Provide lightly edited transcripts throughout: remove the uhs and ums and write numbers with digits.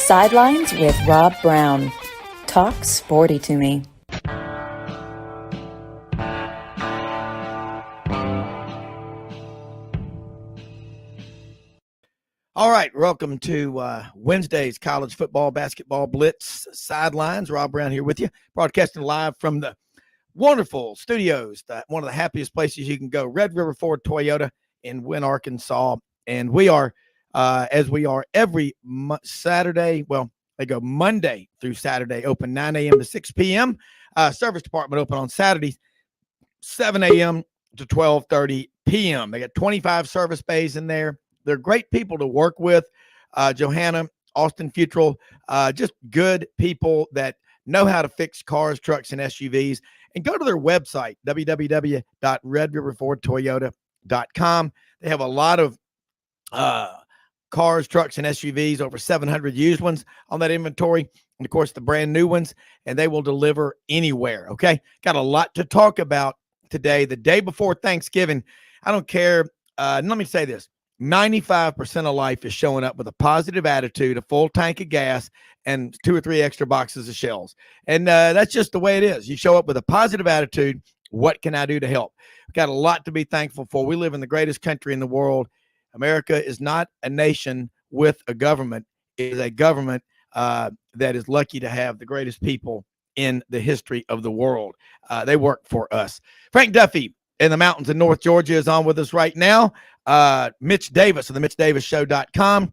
Sidelines with Rob Browne. Talk sporty to me. All right, welcome to Wednesday's College Football Basketball Blitz Sidelines. Rob Browne here with you, broadcasting live from the wonderful studios, one of the happiest places you can go, Red River Ford Toyota in Wynne, Arkansas. And we are, as we are every Saturday, well, they go Monday through Saturday, open 9 a.m. to 6 p.m. Service department open on Saturdays, 7 a.m. to 12:30 p.m. They got 25 service bays in there. They're great people to work with. Johanna, Austin Futrell, just good people that know how to fix cars, trucks, and SUVs. And go to their website, www.redriverfordtoyota.com. They have a lot of cars, trucks, and SUVs, over 700 used ones on that inventory. And, of course, the brand new ones, and they will deliver anywhere, okay? Got a lot to talk about today, the day before Thanksgiving. I don't care. Let me say this. 95% of life is showing up with a positive attitude, a full tank of gas, and 2 or 3 extra boxes of shells. And that's just the way it is. You show up with a positive attitude. What can I do to help? We've got a lot to be thankful for. We live in the greatest country in the world. America is not a nation with a government. It is a government that is lucky to have the greatest people in the history of the world. They work for us. Frank Duffy in the mountains of North Georgia is on with us right now. Mitch Davis of the MitchDavisShow.com.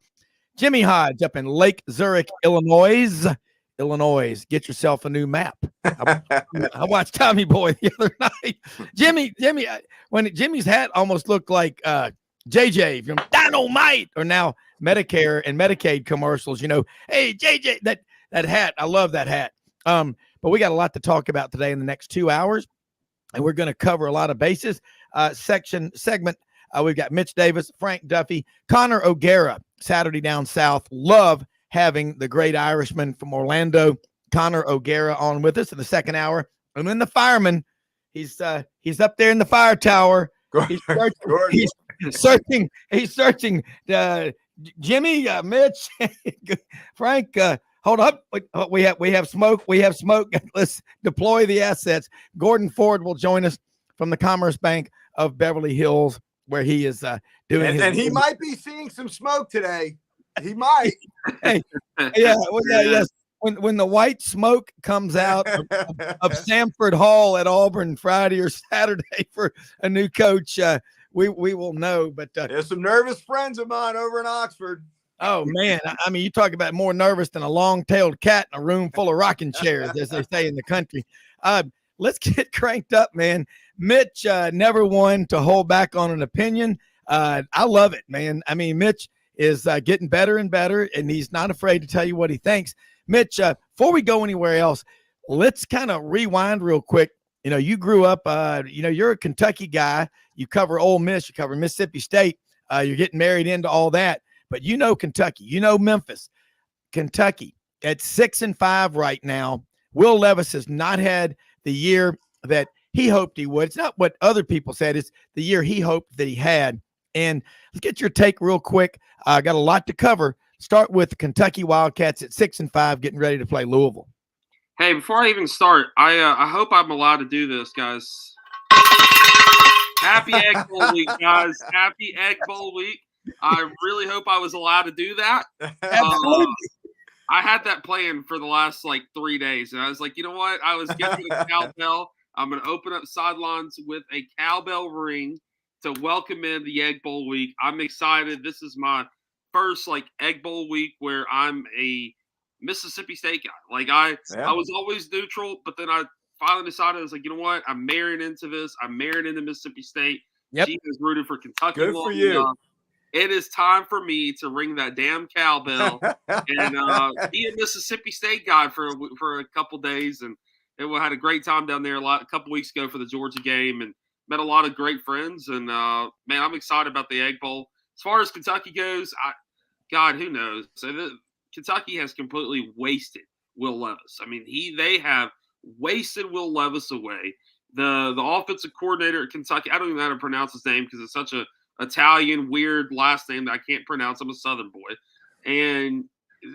Jimmy Hodge up in Lake Zurich, Illinois. Get yourself a new map. I watched Tommy Boy the other night. Jimmy, when Jimmy's hat almost looked like JJ from Dynamite, or now Medicare and Medicaid commercials. You know, hey JJ, that hat, I love that hat. But we got a lot to talk about today in the next 2 hours, and we're going to cover a lot of bases. Segment. We've got Mitch Davis, Frank Duffy, Connor O'Gara, Saturday Down South. Love having the great Irishman from Orlando, Connor O'Gara, on with us in the second hour. And then the fireman, he's up there in the fire tower. He's searching. Jimmy, Mitch, Frank, hold up. We have smoke. Let's deploy the assets. Gordon Ford will join us from the Commerce Bank of Beverly Hills, where he is doing his. And he might be seeing some smoke today. He might. Hey, yeah, yes. When the white smoke comes out of Sanford Hall at Auburn Friday or Saturday for a new coach, we will know. But there's some nervous friends of mine over in Oxford. Oh, man. I mean, you talk about more nervous than a long-tailed cat in a room full of rocking chairs, as they say in the country. Let's get cranked up, man. Mitch, never one to hold back on an opinion. I love it, man. I mean, Mitch is getting better and better, and he's not afraid to tell you what he thinks. Mitch, before we go anywhere else, let's kind of rewind real quick. You know, you grew up, you're a Kentucky guy. You cover Ole Miss. You cover Mississippi State. You're getting married into all that. But you know Kentucky. You know Memphis. Kentucky at 6-5 right now. Will Levis has not had the year that he hoped he would. It's not what other people said. It's the year he hoped that he had. And let's get your take real quick. I got a lot to cover. Start with the Kentucky Wildcats at 6-5, getting ready to play Louisville. Hey, before I even start, I hope I'm allowed to do this, guys. Happy Egg Bowl week, guys. Happy Egg Bowl week. I really hope I was allowed to do that. I had that planned for the last 3 days, and I was like, you know what? I was getting a cowbell. I'm going to open up Sidelines with a cowbell ring to welcome in the Egg Bowl week. I'm excited. This is my first Egg Bowl week where I'm a Mississippi State guy. I was always neutral, but then I finally decided, I was like, you know what? I'm married into this. I'm married into Mississippi State. Yep. She has rooted for Kentucky. Good for you. Enough. It is time for me to ring that damn cowbell and be a Mississippi State guy for a couple days. And we had a great time down there a couple weeks ago for the Georgia game, and met a lot of great friends. And man, I'm excited about the Egg Bowl. As far as Kentucky goes, God, who knows? So Kentucky has completely wasted Will Levis. I mean, they have wasted Will Levis away. The offensive coordinator at Kentucky, I don't even know how to pronounce his name because it's such a Italian weird last name that I can't pronounce. I'm a Southern boy. And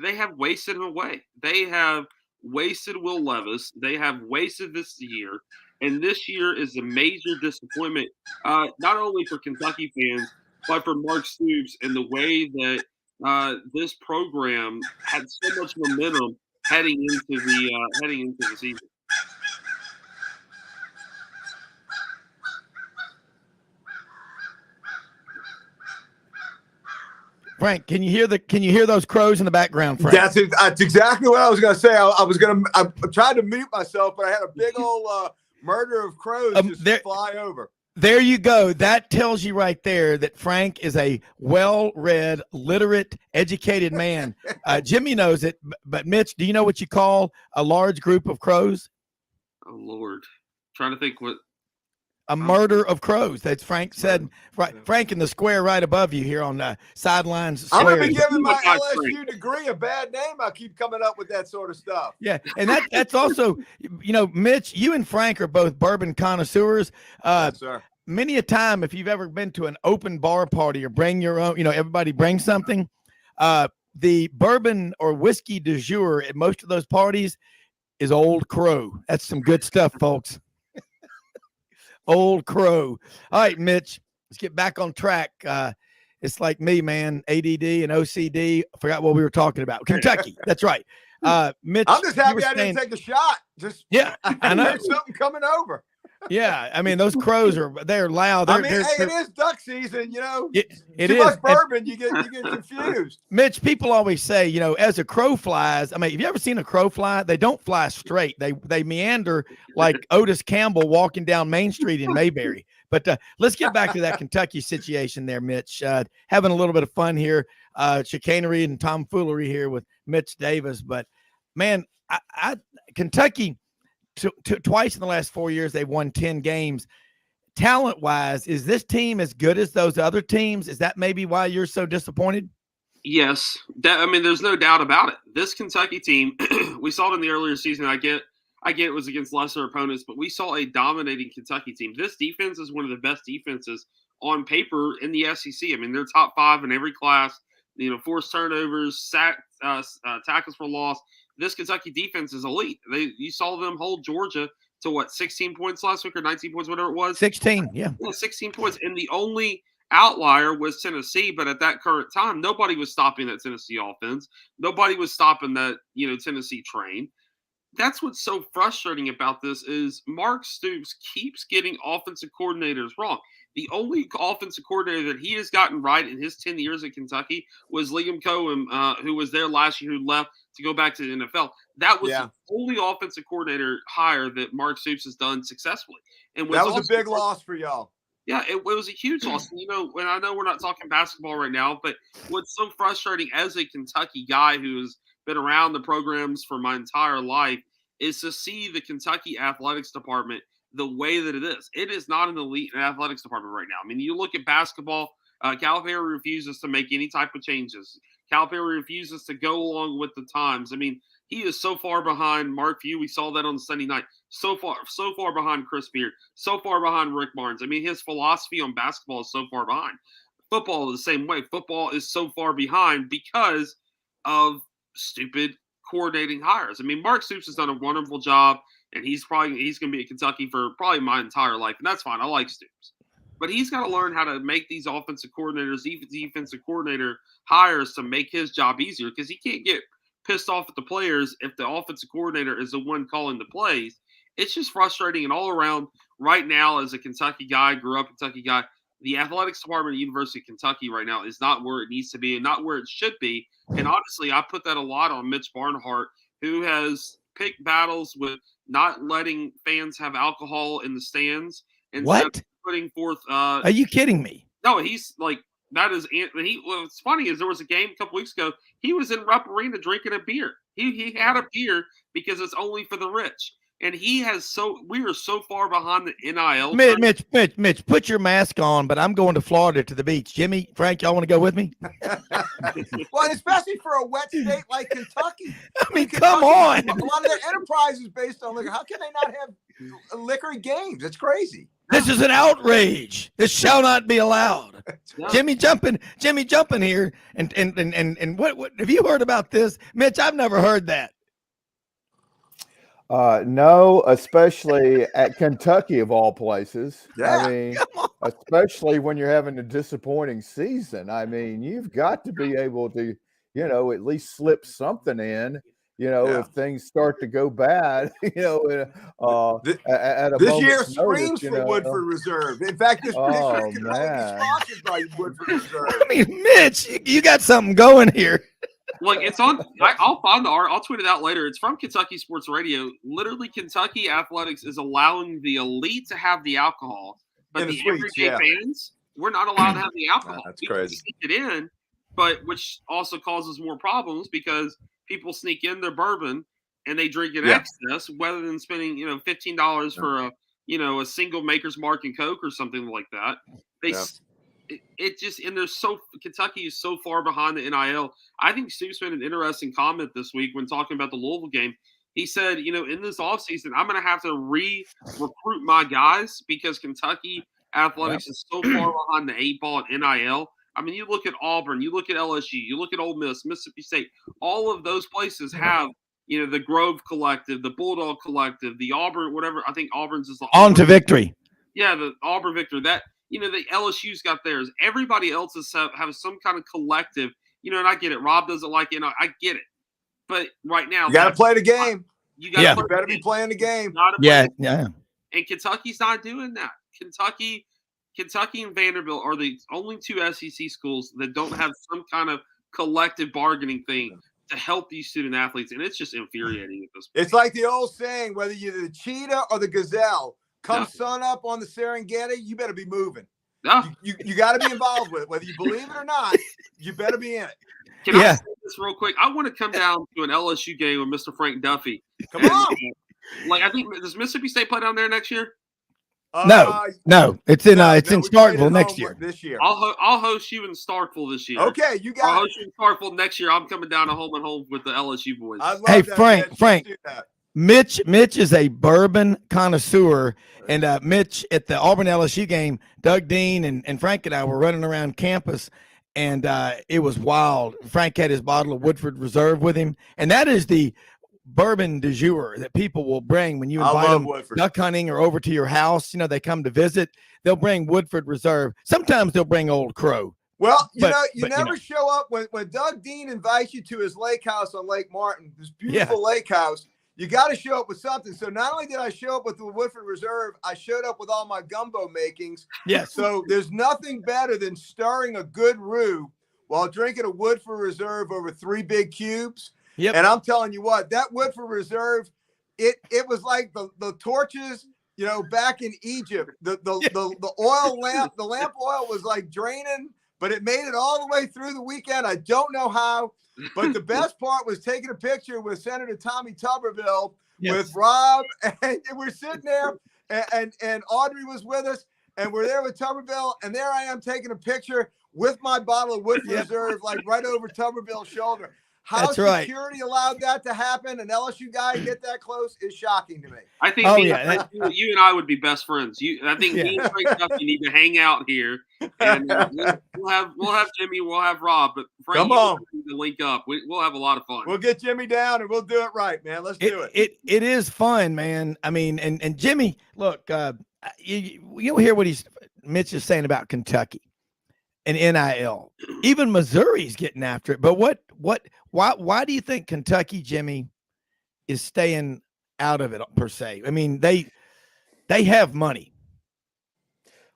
they have wasted him away. They have wasted Will Levis. They have wasted this year. And this year is a major disappointment, not only for Kentucky fans, but for Mark Stoops and the way that this program had so much momentum heading into the season. Frank, can you hear those crows in the background, Frank? That's exactly what I was going to say. I tried to mute myself, but I had a big old murder of crows just fly over. There you go. That tells you right there that Frank is a well-read, literate, educated man. Jimmy knows it, but Mitch, do you know what you call a large group of crows? Oh, Lord. Trying to think what. A murder of crows. That's Frank said. Right, Frank in the square right above you here on Sidelines. I'm going to be giving my LSU degree a bad name. I keep coming up with that sort of stuff. Yeah, and that's also, Mitch, you and Frank are both bourbon connoisseurs. Yes, sir. Many a time, if you've ever been to an open bar party or bring your own, everybody brings something, the bourbon or whiskey du jour at most of those parties is Old Crow. That's some good stuff, folks. Old Crow. All right, Mitch, let's get back on track. It's like me, man, ADD and OCD. I forgot what we were talking about. Kentucky. That's right. Mitch, I'm just happy I didn't take a shot. I know. There's something coming over. Yeah, I mean, those crows they're loud. It is duck season, It too is. much bourbon, you get confused. Mitch, people always say, as a crow flies, I mean, have you ever seen a crow fly? They don't fly straight. They meander like Otis Campbell walking down Main Street in Mayberry. But let's get back to that Kentucky situation there, Mitch. Having a little bit of fun here, chicanery and tomfoolery here with Mitch Davis. But, man, Kentucky – twice in the last 4 years, they've won 10 games. Talent-wise, is this team as good as those other teams? Is that maybe why you're so disappointed? Yes. There's no doubt about it. This Kentucky team, we saw it in the earlier season. I get it was against lesser opponents, but we saw a dominating Kentucky team. This defense is one of the best defenses on paper in the SEC. I mean, they're top 5 in every class. Forced turnovers, tackles for loss. This Kentucky defense is elite. You saw them hold Georgia to 16 points last week or 19 points, whatever it was. 16, yeah 16 points. And the only outlier was Tennessee, but at that current time, nobody was stopping that Tennessee offense. Nobody was stopping that Tennessee train. That's what's so frustrating about this is Mark Stoops keeps getting offensive coordinators wrong. The only offensive coordinator that he has gotten right in his 10 years at Kentucky was Liam Cohen, who was there last year, who left to go back to the NFL. That was the only offensive coordinator hire that Mark Stoops has done successfully. And that was a big loss for y'all. Yeah, it was a huge loss. And I know we're not talking basketball right now, but what's so frustrating as a Kentucky guy who's been around the programs for my entire life is to see the Kentucky athletics department the way that it is. It is not an elite athletics department right now. I mean, you look at basketball, Calipari refuses to make any type of changes. Calipari refuses to go along with the times. I mean, he is so far behind Mark Few. We saw that on Sunday night. So far behind Chris Beard. So far behind Rick Barnes. I mean, his philosophy on basketball is so far behind. Football is the same way. Football is so far behind because of stupid coordinating hires. I mean, Mark Stoops has done a wonderful job, and he's going to be at Kentucky for probably my entire life, and that's fine. I like Stoops. But he's got to learn how to make these offensive coordinators, defensive coordinator hires to make his job easier, because he can't get pissed off at the players if the offensive coordinator is the one calling the plays. It's just frustrating, and all around right now, as a Kentucky guy, grew up Kentucky guy, the athletics department at University of Kentucky right now is not where it needs to be and not where it should be. And honestly, I put that a lot on Mitch Barnhart, who has picked battles with not letting fans have alcohol in the stands and putting forth. Are you kidding me? No, he's like, that is. What's funny is there was a game a couple weeks ago. He was in Rupp Arena drinking a beer. He had a beer because it's only for the rich. And we are so far behind the NIL. Mitch, put your mask on, but I'm going to Florida to the beach. Jimmy, Frank, y'all want to go with me? Well, especially for a wet state like Kentucky. I mean, come on. A lot of their enterprise is based on liquor. How can they not have liquor games? It's crazy. This is an outrage. This shall not be allowed. No. Jimmy jumping here. And what have you heard about this? Mitch, I've never heard that. No, especially at Kentucky of all places. Yeah, I mean, especially when you're having a disappointing season. I mean, you've got to be able to, at least slip something in, if things start to go bad, at a this year moment's screams notice, for Woodford Reserve. In fact, this year could probably be sponsored by Woodford Reserve. I mean, Mitch, you got something going here. Like, it's on. I'll find the art. I'll tweet it out later. It's from Kentucky Sports Radio. Literally, Kentucky athletics is allowing the elite to have the alcohol, but the everyday fans, we're not allowed to have the alcohol. That's we crazy. Sneak it in, but which also causes more problems because people sneak in their bourbon and they drink in excess, rather than spending $15 for a single Maker's Mark and Coke or something like that. It just, and Kentucky is so far behind the NIL. I think Stoops made an interesting comment this week when talking about the Louisville game. He said, in this offseason, I'm going to have to recruit my guys because Kentucky athletics is so far behind the 8 ball at NIL. I mean, you look at Auburn, you look at LSU, you look at Ole Miss, Mississippi State. All of those places have, the Grove Collective, the Bulldog Collective, the Auburn, whatever. I think Auburn's is the On to victory. Yeah, the Auburn Victor. That. The LSU's got theirs. Everybody else have some kind of collective. And I get it. Rob doesn't like it. I get it. But right now, you got to play the game. You better be playing the game. Yeah. And Kentucky's not doing that. Kentucky and Vanderbilt are the only 2 SEC schools that don't have some kind of collective bargaining thing to help these student athletes, and it's just infuriating at this point. It's like the old saying: whether you're the cheetah or the gazelle. Come sun up on the Serengeti, you better be moving. No. You got to be involved with it. Whether you believe it or not, you better be in it. Can I say this real quick? I want to come down to an LSU game with Mr. Frank Duffy. Come on. I think, does Mississippi State play down there next year? No. It's in Starkville next year. This year. I'll host you in Starkville this year. Okay, you got I'll host you in Starkville next year. I'm coming down to home and home with the LSU boys. Hey, Frank. Mitch is a bourbon connoisseur, and Mitch at the Auburn LSU game, Doug Dean and Frank and I were running around campus, and it was wild. Frank had his bottle of Woodford Reserve with him, and that is the bourbon du jour that people will bring when you invite them duck hunting or over to your house. They come to visit. They'll bring Woodford Reserve. Sometimes they'll bring Old Crow. Well, you never show up when Doug Dean invites you to his lake house on Lake Martin, this beautiful lake house. You got to show up with something. So not only did I show up with the Woodford Reserve, I showed up with all my gumbo makings. Yes. So there's nothing better than stirring a good roux while drinking a Woodford Reserve over 3 big cubes. Yep. And I'm telling you what, that Woodford Reserve, it was like the torches, back in Egypt. The oil lamp, the lamp oil was like draining, but it made it all the way through the weekend. I don't know how. But the best part was taking a picture with Senator Tommy Tuberville with Rob, and we're sitting there, and Audrey was with us, and we're there with Tuberville, and there I am taking a picture with my bottle of Woodford Reserve, like right over Tuberville's shoulder. How security allowed that to happen, an LSU guy get that close, is shocking to me. I think you and I would be best friends. I think me and Frank Duffy need to hang out here, and we'll have Jimmy, we'll have Rob, but Frank, come on, need to link up. We'll have a lot of fun. We'll get Jimmy down, and we'll do it right, man. Let's do it. It is fun, man. I mean, and Jimmy, look, you'll hear what Mitch is saying about Kentucky and NIL. Even Missouri's getting after it. But why do you think Kentucky, Jimmy, is staying out of it per se? I mean, they have money.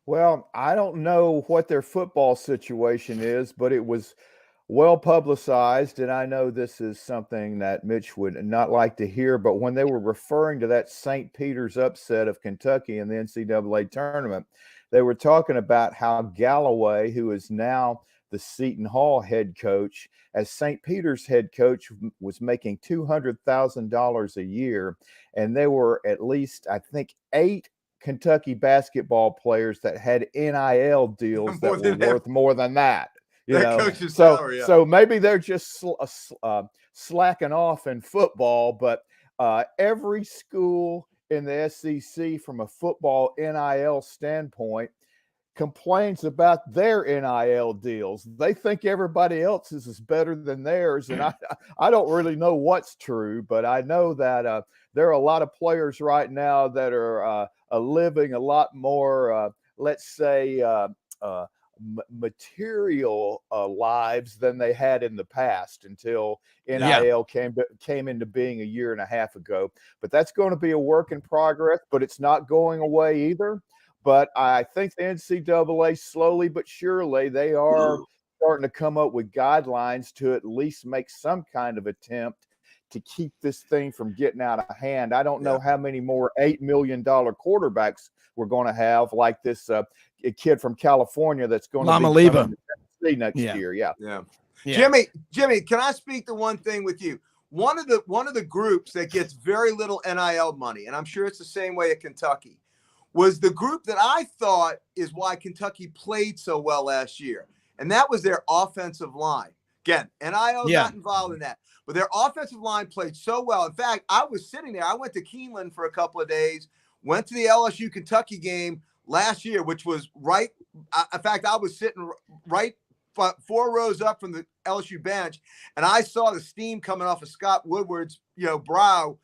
Well, I don't know what their football situation is, but it was well publicized, and I know this is something that Mitch would not like to hear, but when they were referring to that St. Peter's upset of Kentucky in the NCAA tournament, they were talking about how Galloway, who is now the Seton Hall head coach, as St. Peter's head coach, was making $200,000 a year, and there were at least, I think, 8 Kentucky basketball players that had NIL deals that were worth more than that. So maybe they're just slacking off in football, but every school in the SEC from a football NIL standpoint complains about their NIL deals. They think everybody else's is better than theirs. And I don't really know what's true, but I know that there are a lot of players right now that are living a lot more, let's say, material lives than they had in the past until NIL came into being a year and a half ago. But that's going to be a work in progress, but it's not going away either. But I think the NCAA, slowly but surely, they are starting to come up with guidelines to at least make some kind of attempt to keep this thing from getting out of hand. I don't know how many more $8 million quarterbacks we're going to have, like this a kid from California that's going to be coming to Tennessee next year. Yeah. Jimmy, can I speak to one thing with you? One of the groups that gets very little NIL money, and I'm sure it's the same way at Kentucky, was the group that I thought is why Kentucky played so well last year. And that was their offensive line. Again, NIL not involved in that. But their offensive line played so well. In fact, I was sitting there. I went to Keeneland for a couple of days, went to the LSU-Kentucky game last year, which was right. In fact, I was sitting right 4 rows up from the LSU bench, and I saw the steam coming off of Scott Woodward's brow,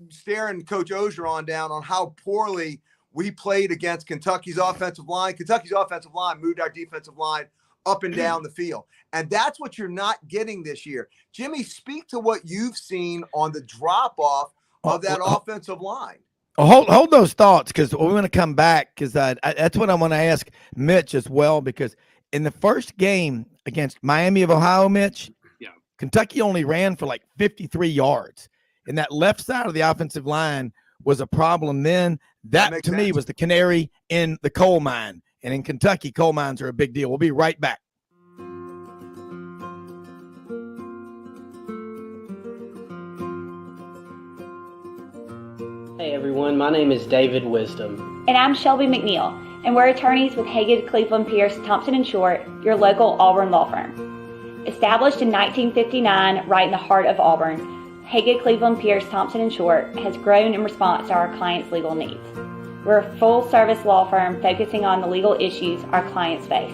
staring Coach Ogeron down on how poorly we played against Kentucky's offensive line. Kentucky's offensive line moved our defensive line up and down the field. And that's what you're not getting this year. Jimmy, speak to what you've seen on the drop-off of that offensive line. Hold those thoughts, because we're going to come back, because that's what I want to ask Mitch as well, because in the first game against Miami of Ohio, Mitch, Kentucky only ran for like 53 yards. And that left side of the offensive line was a problem then. That to me was the canary in the coal mine. And in Kentucky, coal mines are a big deal. We'll be right back. Hey everyone, my name is David Wisdom. And I'm Shelby McNeil, and we're attorneys with Haggard, Cleveland, Pierce, Thompson & Short, your local Auburn law firm. Established in 1959, right in the heart of Auburn, Haggard, Cleveland, Pierce, Thompson & Short has grown in response to our clients' legal needs. We're a full-service law firm focusing on the legal issues our clients face.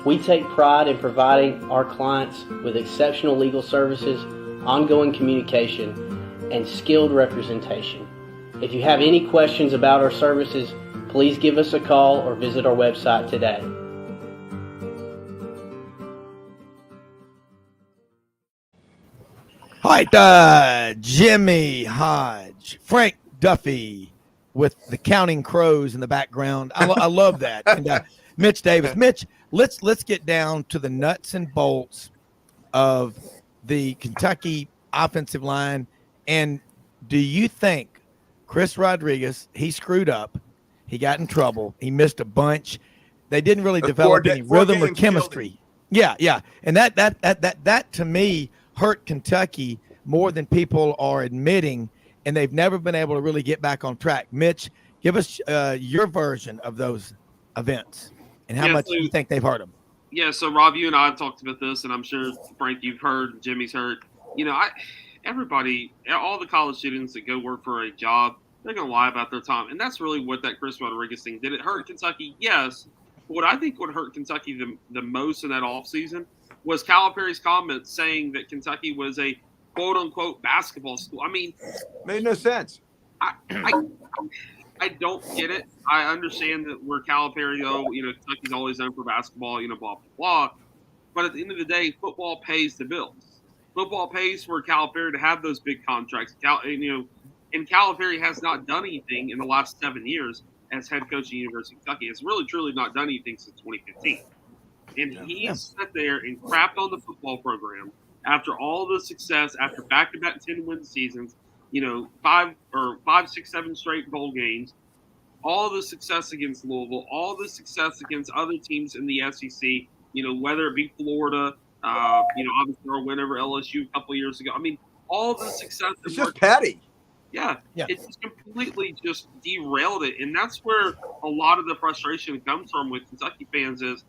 We take pride in providing our clients with exceptional legal services, ongoing communication, and skilled representation. If you have any questions about our services, please give us a call or visit our website today. All right, Jimmy Hodge, Frank Duffy with the Counting Crows in the background. I love that. And Mitch Davis. Mitch, let's get down to the nuts and bolts of the Kentucky offensive line. And do you think Chris Rodriguez, he screwed up, he got in trouble, he missed a bunch, they didn't really develop any rhythm or chemistry? Yeah. And that to me hurt Kentucky more than people are admitting, and they've never been able to really get back on track. Mitch, give us your version of those events and how much you think they've hurt them. Yeah, so Rob, you and I have talked about this, and I'm sure, Frank, you've heard, Jimmy's heard. Everybody, all the college students that go work for a job, they're going to lie about their time. And that's really what that Chris Rodriguez thing did. It hurt Kentucky, yes. But what I think would hurt Kentucky the most in that offseason was Calipari's comments saying that Kentucky was a quote-unquote basketball school. I mean, made no sense. I don't get it. I understand that we're Calipari, Kentucky's always known for basketball, blah, blah, blah. But at the end of the day, football pays the bills. Football pays for Calipari to have those big contracts. And Calipari has not done anything in the last 7 years as head coach at University of Kentucky. It's really, truly not done anything since 2015. And he sat there and crapped on the football program after all the success, after back-to-back 10-win seasons, 5, 6, 7 straight bowl games, all the success against Louisville, all the success against other teams in the SEC, whether it be Florida, obviously our win over LSU a couple of years ago. I mean, all the success. It's just petty. Yeah, it just completely just derailed it. And that's where a lot of the frustration comes from with Kentucky fans is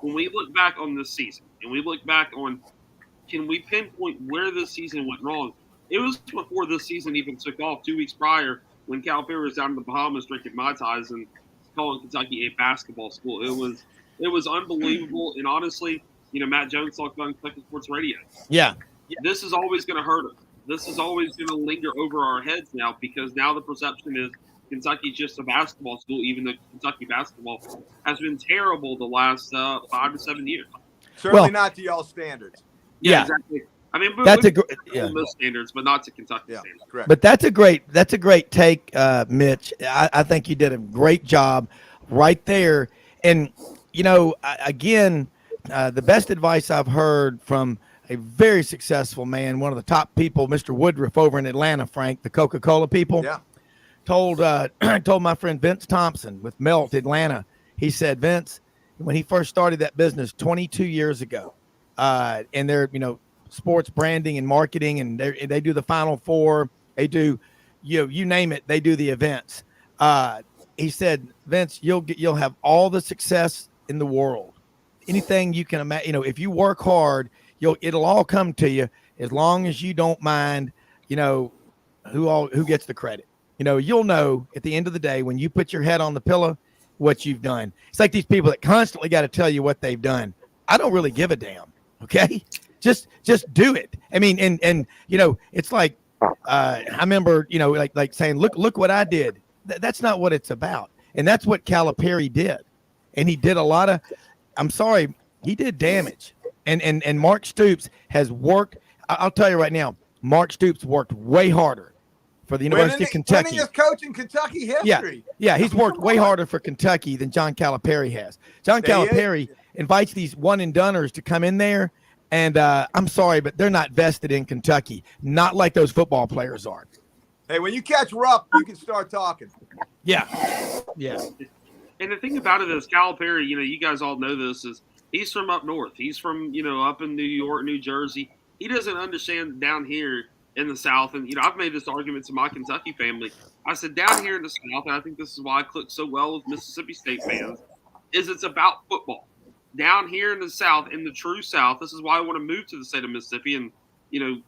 when we look back on this season and we look back on, can we pinpoint where this season went wrong? It was before this season even took off 2 weeks prior. when Calipari was down in the Bahamas drinking Mai Tais and calling Kentucky a basketball school. It was unbelievable. And honestly, Matt Jones talked about Kentucky Sports Radio. Yeah. This is always going to hurt us. This is always going to linger over our heads now, because now the perception is Kentucky's just a basketball school, even though Kentucky basketball has been terrible the last 5 to 7 years. Certainly not to y'all standards. Yeah. Exactly. I mean, That's most standards, but not to Kentucky standards. Correct. But that's a great take, Mitch. I think you did a great job right there. And again, the best advice I've heard from a very successful man, one of the top people, Mr. Woodruff over in Atlanta, Frank, the Coca-Cola people, told my friend Vince Thompson with Melt Atlanta. He said, Vince, when he first started that business 22 years ago, and they're sports branding and marketing, and they do the Final Four, they do you name it, they do the events. He said, Vince, you'll have all the success in the world, anything you can imagine. If you work hard, it'll all come to you, as long as you don't mind who gets the credit. You'll know at the end of the day, when you put your head on the pillow, what you've done. It's like these people that constantly got to tell you what they've done. I don't really give a damn. Okay. Just do it. I mean, and it's like, I remember, like saying, look what I did. That's not what it's about. And that's what Calipari did. And he did a lot of, he did damage. And Mark Stoops has worked. I'll tell you right now, Mark Stoops worked way harder for the University of Kentucky. Winningest coach in Kentucky history. Yeah, he's worked way harder for Kentucky than John Calipari has. John Calipari invites these one-and-doners to come in there, and I'm sorry, but they're not vested in Kentucky, not like those football players are. Hey, when you catch Rupp, you can start talking. Yeah. And the thing about it is, Calipari, you guys all know this, is he's from up north. He's from, up in New York, New Jersey. He doesn't understand down here in the South. And, I've made this argument to my Kentucky family. I said, down here in the South, and I think this is why I click so well with Mississippi State fans, is it's about football. Down here in the South, in the true South, this is why I want to move to the state of Mississippi and,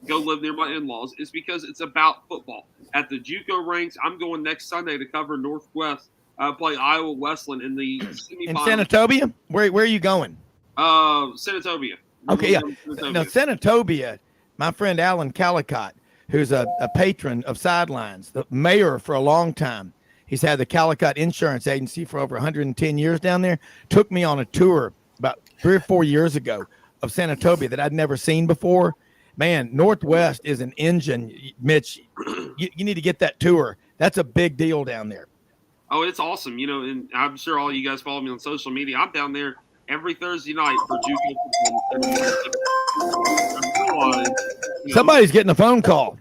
go live near my in-laws, is because it's about football. At the JUCO ranks, I'm going next Sunday to cover Northwest, play Iowa Westland in the semifinals. In Senatobia? Where are you going? Senatobia. Okay, yeah. Now, Senatobia, my friend Alan Calicott, who's a patron of Sidelines, the mayor for a long time. He's had the Calicott Insurance Agency for over 110 years down there. Took me on a tour about 3 or 4 years ago of Senatobia that I'd never seen before. Man, Northwest is an engine, Mitch. You need to get that tour. That's a big deal down there. Oh, it's awesome. And I'm sure all you guys follow me on social media. I'm down there every Thursday night for JUCO. Somebody's getting a phone call.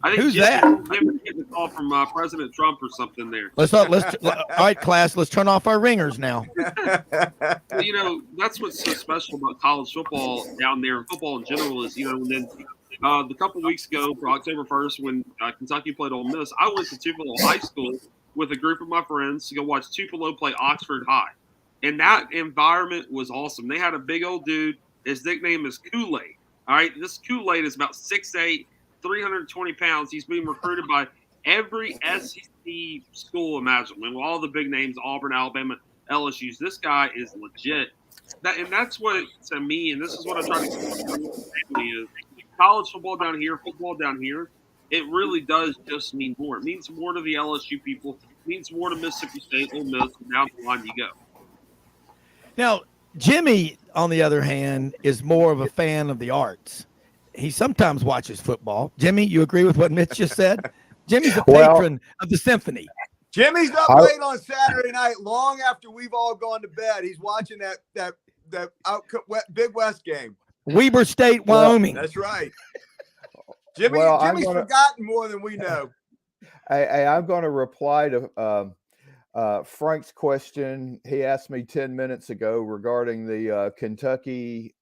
I think Who's that? Getting a call from President Trump or something there. All right, class, let's turn off our ringers now. That's what's so special about college football down there, and football in general, is, and then the couple weeks ago, for October 1st, when Kentucky played Ole Miss, I went to Tupelo High School with a group of my friends to go watch Tupelo play Oxford High. And that environment was awesome. They had a big old dude. His nickname is Kool-Aid. All right, this Kool-Aid is about 6'8", 320 pounds. He's being recruited by every SEC school imaginable. With all the big names, Auburn, Alabama, LSU's. This guy is legit. That's what, to me, and this is what I try to family is, college football down here, football down here, it really does just mean more. It means more to the LSU people. It means more to Mississippi State, Ole Miss, and down the line you go. Now, Jimmy, on the other hand, is more of a fan of the arts. He sometimes watches football. Jimmy, you agree with what Mitch just said? Jimmy's a patron of the symphony. Jimmy's up late on Saturday night, long after we've all gone to bed. He's watching that Big West game. Weber State, Wyoming. That's right. Jimmy's forgotten more than we know. I'm going to reply to Frank's question. He asked me 10 minutes ago regarding the Kentucky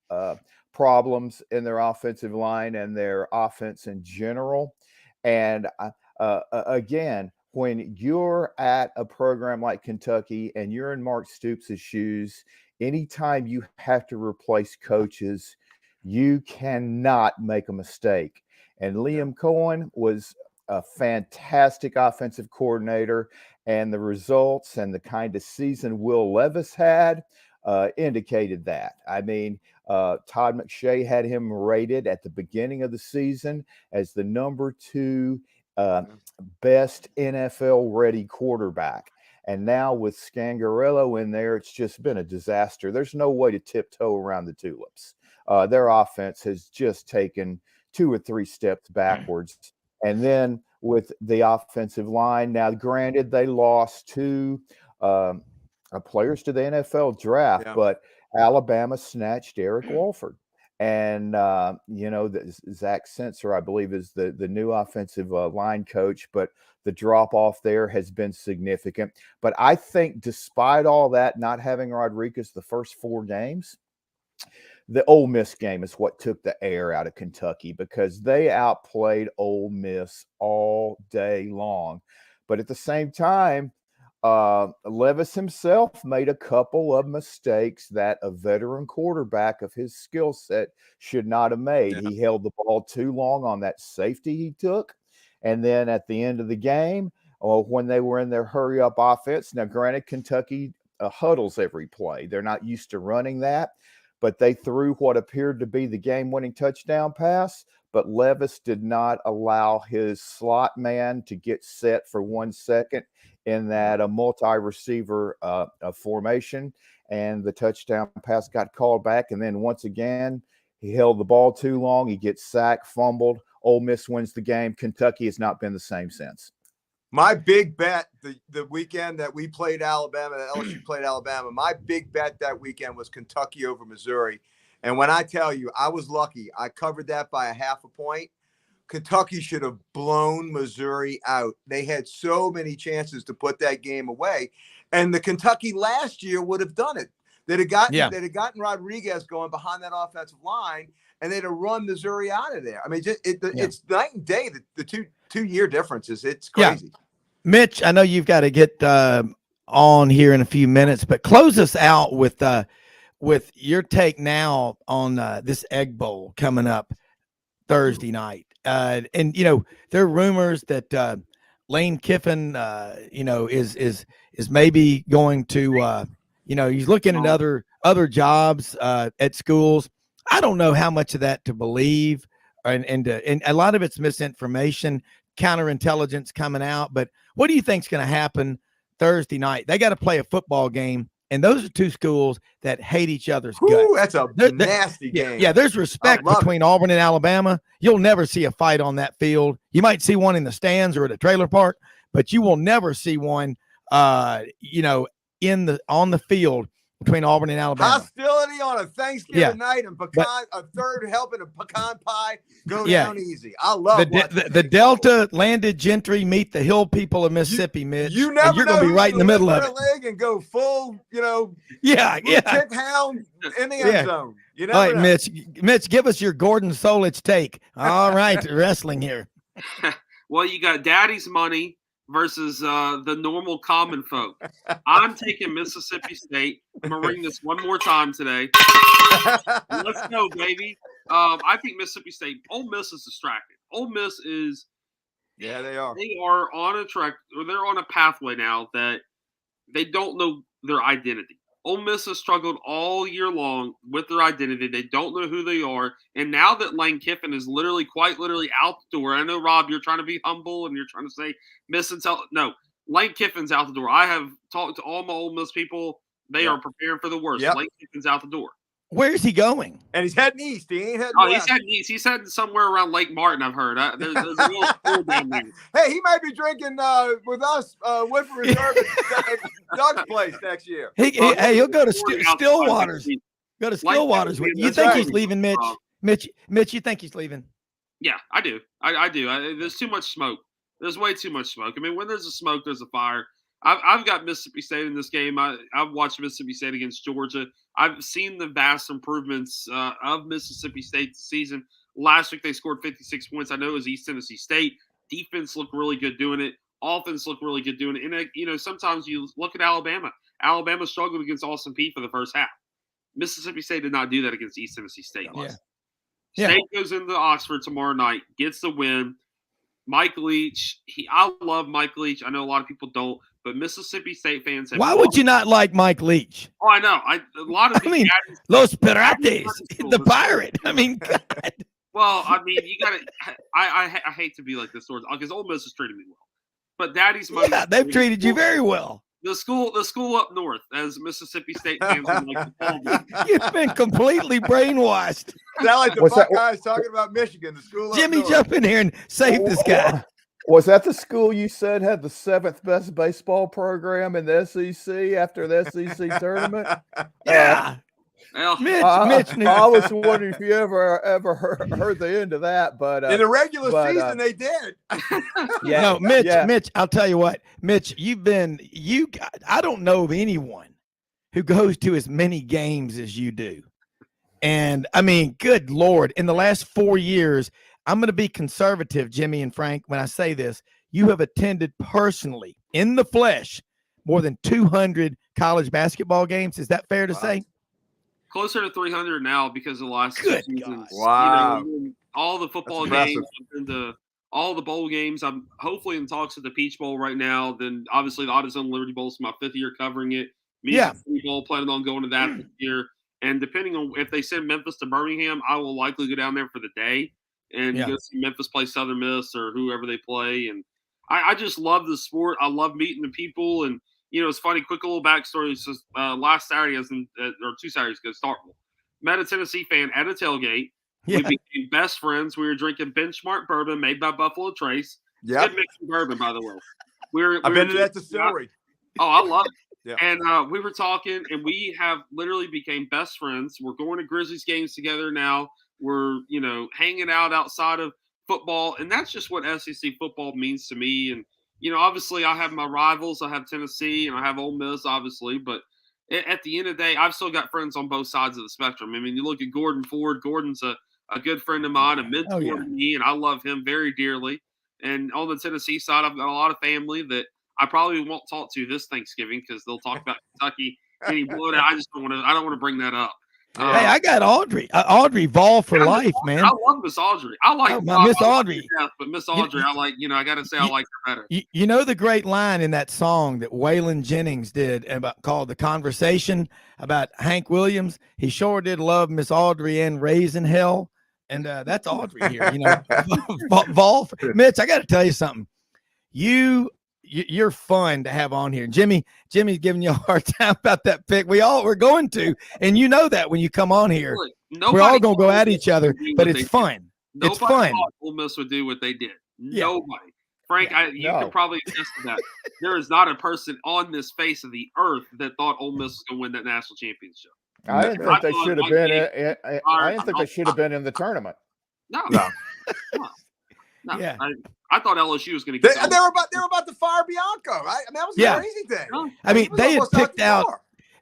problems in their offensive line and their offense in general. And again, when you're at a program like Kentucky and you're in Mark Stoops' shoes, anytime you have to replace coaches, you cannot make a mistake. And Liam Cohen was a fantastic offensive coordinator, and the results and the kind of season Will Levis had indicated that. I mean, Todd McShay had him rated at the beginning of the season as the number 2 best NFL-ready quarterback. And now with Scangarello in there, it's just been a disaster. There's no way to tiptoe around the tulips. Their offense has just taken 2 or 3 steps backwards. And then with the offensive line, now granted, they lost 2 players to the NFL draft, but Alabama snatched Eric Walford. And, Zach Sensor, I believe, is the new offensive line coach, but the drop-off there has been significant. But I think despite all that, not having Rodriguez the first 4 games, the Ole Miss game is what took the air out of Kentucky because they outplayed Ole Miss all day long. But at the same time, Levis himself made a couple of mistakes that a veteran quarterback of his skill set should not have made. He held the ball too long on that safety he took. And then at the end of the game, when they were in their hurry-up offense, now granted, Kentucky huddles every play. They're not used to running that, but they threw what appeared to be the game-winning touchdown pass, but Levis did not allow his slot man to get set for 1 second in that multi-receiver formation, and the touchdown pass got called back. And then once again, he held the ball too long. He gets sacked, fumbled. Ole Miss wins the game. Kentucky has not been the same since. My big bet the weekend that we played Alabama, that LSU played Alabama, my big bet that weekend was Kentucky over Missouri. And when I tell you, I was lucky. I covered that by a 0.5 point. Kentucky should have blown Missouri out. They had so many chances to put that game away. And the Kentucky last year would have done it. They'd have gotten Rodriguez going behind that offensive line, and they'd have run Missouri out of there. I mean, it's night and day, the two-year differences. It's crazy. Yeah. Mitch, I know you've got to get on here in a few minutes, but close us out with your take now on this Egg Bowl coming up Thursday night. And there are rumors that Lane Kiffin, is maybe going to, he's looking at other jobs at schools. I don't know how much of that to believe, and a lot of it's misinformation, counterintelligence coming out. But what do you think is going to happen Thursday night? They got to play a football game. And those are 2 schools that hate each other's guts. That's a nasty game. Yeah, there's respect between Auburn and Alabama. You'll never see a fight on that field. You might see one in the stands or at a trailer park, but you will never see one, on the field between Auburn and Alabama. Hostility on a Thanksgiving night and a third helping of pecan pie go down easy. I love the Delta landed gentry meet the hill people of Mississippi, Mitch. You never you're going to be right in the middle of it. Leg and go full, kick hound in the end zone. You never All right, know. Mitch, give us your Gordon Solich take. All right, wrestling here. Well, you got Daddy's money versus the normal common folk. I'm taking Mississippi State. I'm going to ring this one more time today. Let's go, baby. I think Mississippi State, Ole Miss is distracted. Ole Miss is – yeah, they are. They are on a track – or they're on a pathway now that they don't know their identity. Ole Miss has struggled all year long with their identity. They don't know who they are. And now that Lane Kiffin is quite literally out the door. I know, Rob, you're trying to be humble and you're trying to say no, Lane Kiffin's out the door. I have talked to all my Ole Miss people. They are preparing for the worst. Lane Kiffin's out the door. Where is he going? And he's heading east. He ain't heading west. He's heading east. He's heading somewhere around Lake Martin, I've heard. There's a little school down there. Hey, he might be drinking with us Woodford Reserve at Doug's place next year. He'll go to Stillwater's. Go to Stillwater's. You think he's leaving, Mitch? Mitch, you think he's leaving? Yeah, I do. I do. There's too much smoke. There's way too much smoke. I mean, when there's a smoke, there's a fire. I've got Mississippi State in this game. I've watched Mississippi State against Georgia. I've seen the vast improvements of Mississippi State this season. Last week, they scored 56 points. I know it was East Tennessee State. Defense looked really good doing it. Offense looked really good doing it. And, sometimes you look at Alabama. Alabama struggled against Austin Peay for the first half. Mississippi State did not do that against East Tennessee State. State goes into Oxford tomorrow night, gets the win. Mike Leach. I love Mike Leach. I know a lot of people don't, but Mississippi State fans have. Why would you not like Mike Leach? Oh, I know. A lot of these guys, Los Pirates, the pirate. I mean, God. Well, I mean, you got to. I hate to be like this towards because Ole Miss has treated me well, but Daddy's money. Yeah, they've treated you very well. The school up north, as Mississippi State fans like to call them. You've been completely brainwashed. Sound like the Buckeyes talking about Michigan, the school. Jimmy, jump in here and save this guy. Was that the school you said had the 7th best baseball program in the SEC after the SEC tournament? Yeah. Mitch, I was wondering if you ever heard the end of that, but in the regular season they did. Yeah, no, Mitch, I'll tell you what, Mitch, I don't know of anyone who goes to as many games as you do. And I mean, good Lord, in the last 4 years, I'm going to be conservative, Jimmy and Frank, when I say this. You have attended personally, in the flesh, more than 200 college basketball games. Is that fair to say? Closer to 300 now because of the last 2 seasons. Wow. All the football games and all the bowl games. I'm hopefully in talks with the Peach Bowl right now. Then obviously the AutoZone Liberty Bowl is my 5th year covering it. Music Bowl, planning on going to that this year. And depending on if they send Memphis to Birmingham, I will likely go down there for the day and go see Memphis play Southern Miss or whoever they play. And I just love the sport. I love meeting the people. And, it's funny, quick little backstory. So, last Saturday, or 2 Saturdays ago, Starkville, met a Tennessee fan at a tailgate. Yeah. We became best friends. We were drinking Benchmark bourbon made by Buffalo Trace. Yeah. Good mixing bourbon, by the way. I've been to that distillery. Oh, I love it. Yeah. And we were talking, and we have literally became best friends. We're going to Grizzlies games together now. We're, hanging out outside of football, and that's just what SEC football means to me. And, obviously I have my rivals. I have Tennessee and I have Ole Miss, obviously. But at the end of the day, I've still got friends on both sides of the spectrum. I mean, you look at Gordon Ford. Gordon's a good friend of mine, a mentor to me, and I love him very dearly. And on the Tennessee side, I've got a lot of family that I probably won't talk to this Thanksgiving because they'll talk about Kentucky getting blown out. I don't want to bring that up. Hey, I got Audrey. Audrey Vol for life, man. I love Miss Audrey. I like Miss Audrey. But Miss Audrey, I like. I got to say, I like her better. You know the great line in that song that Waylon Jennings did called "The Conversation" about Hank Williams. He sure did love Miss Audrey and Raising Hell, and that's Audrey here. Vol. Mitch, I got to tell you something. You're fun to have on here. Jimmy's giving you a hard time about that pick. We're going to, and you know that when you come on here, we're all going to go at each other, but it's fun. It's fun. Ole Miss would do what they did. Nobody. Frank, you can probably attest to that. There is not a person on this face of the earth that thought Ole Miss was going to win that national championship. I didn't think they should have been. I didn't think they should have been in the tournament. No. Yeah. I thought LSU was going to get. They were about to fire Bianco. Right? I mean, that was a crazy thing. I mean, they had picked out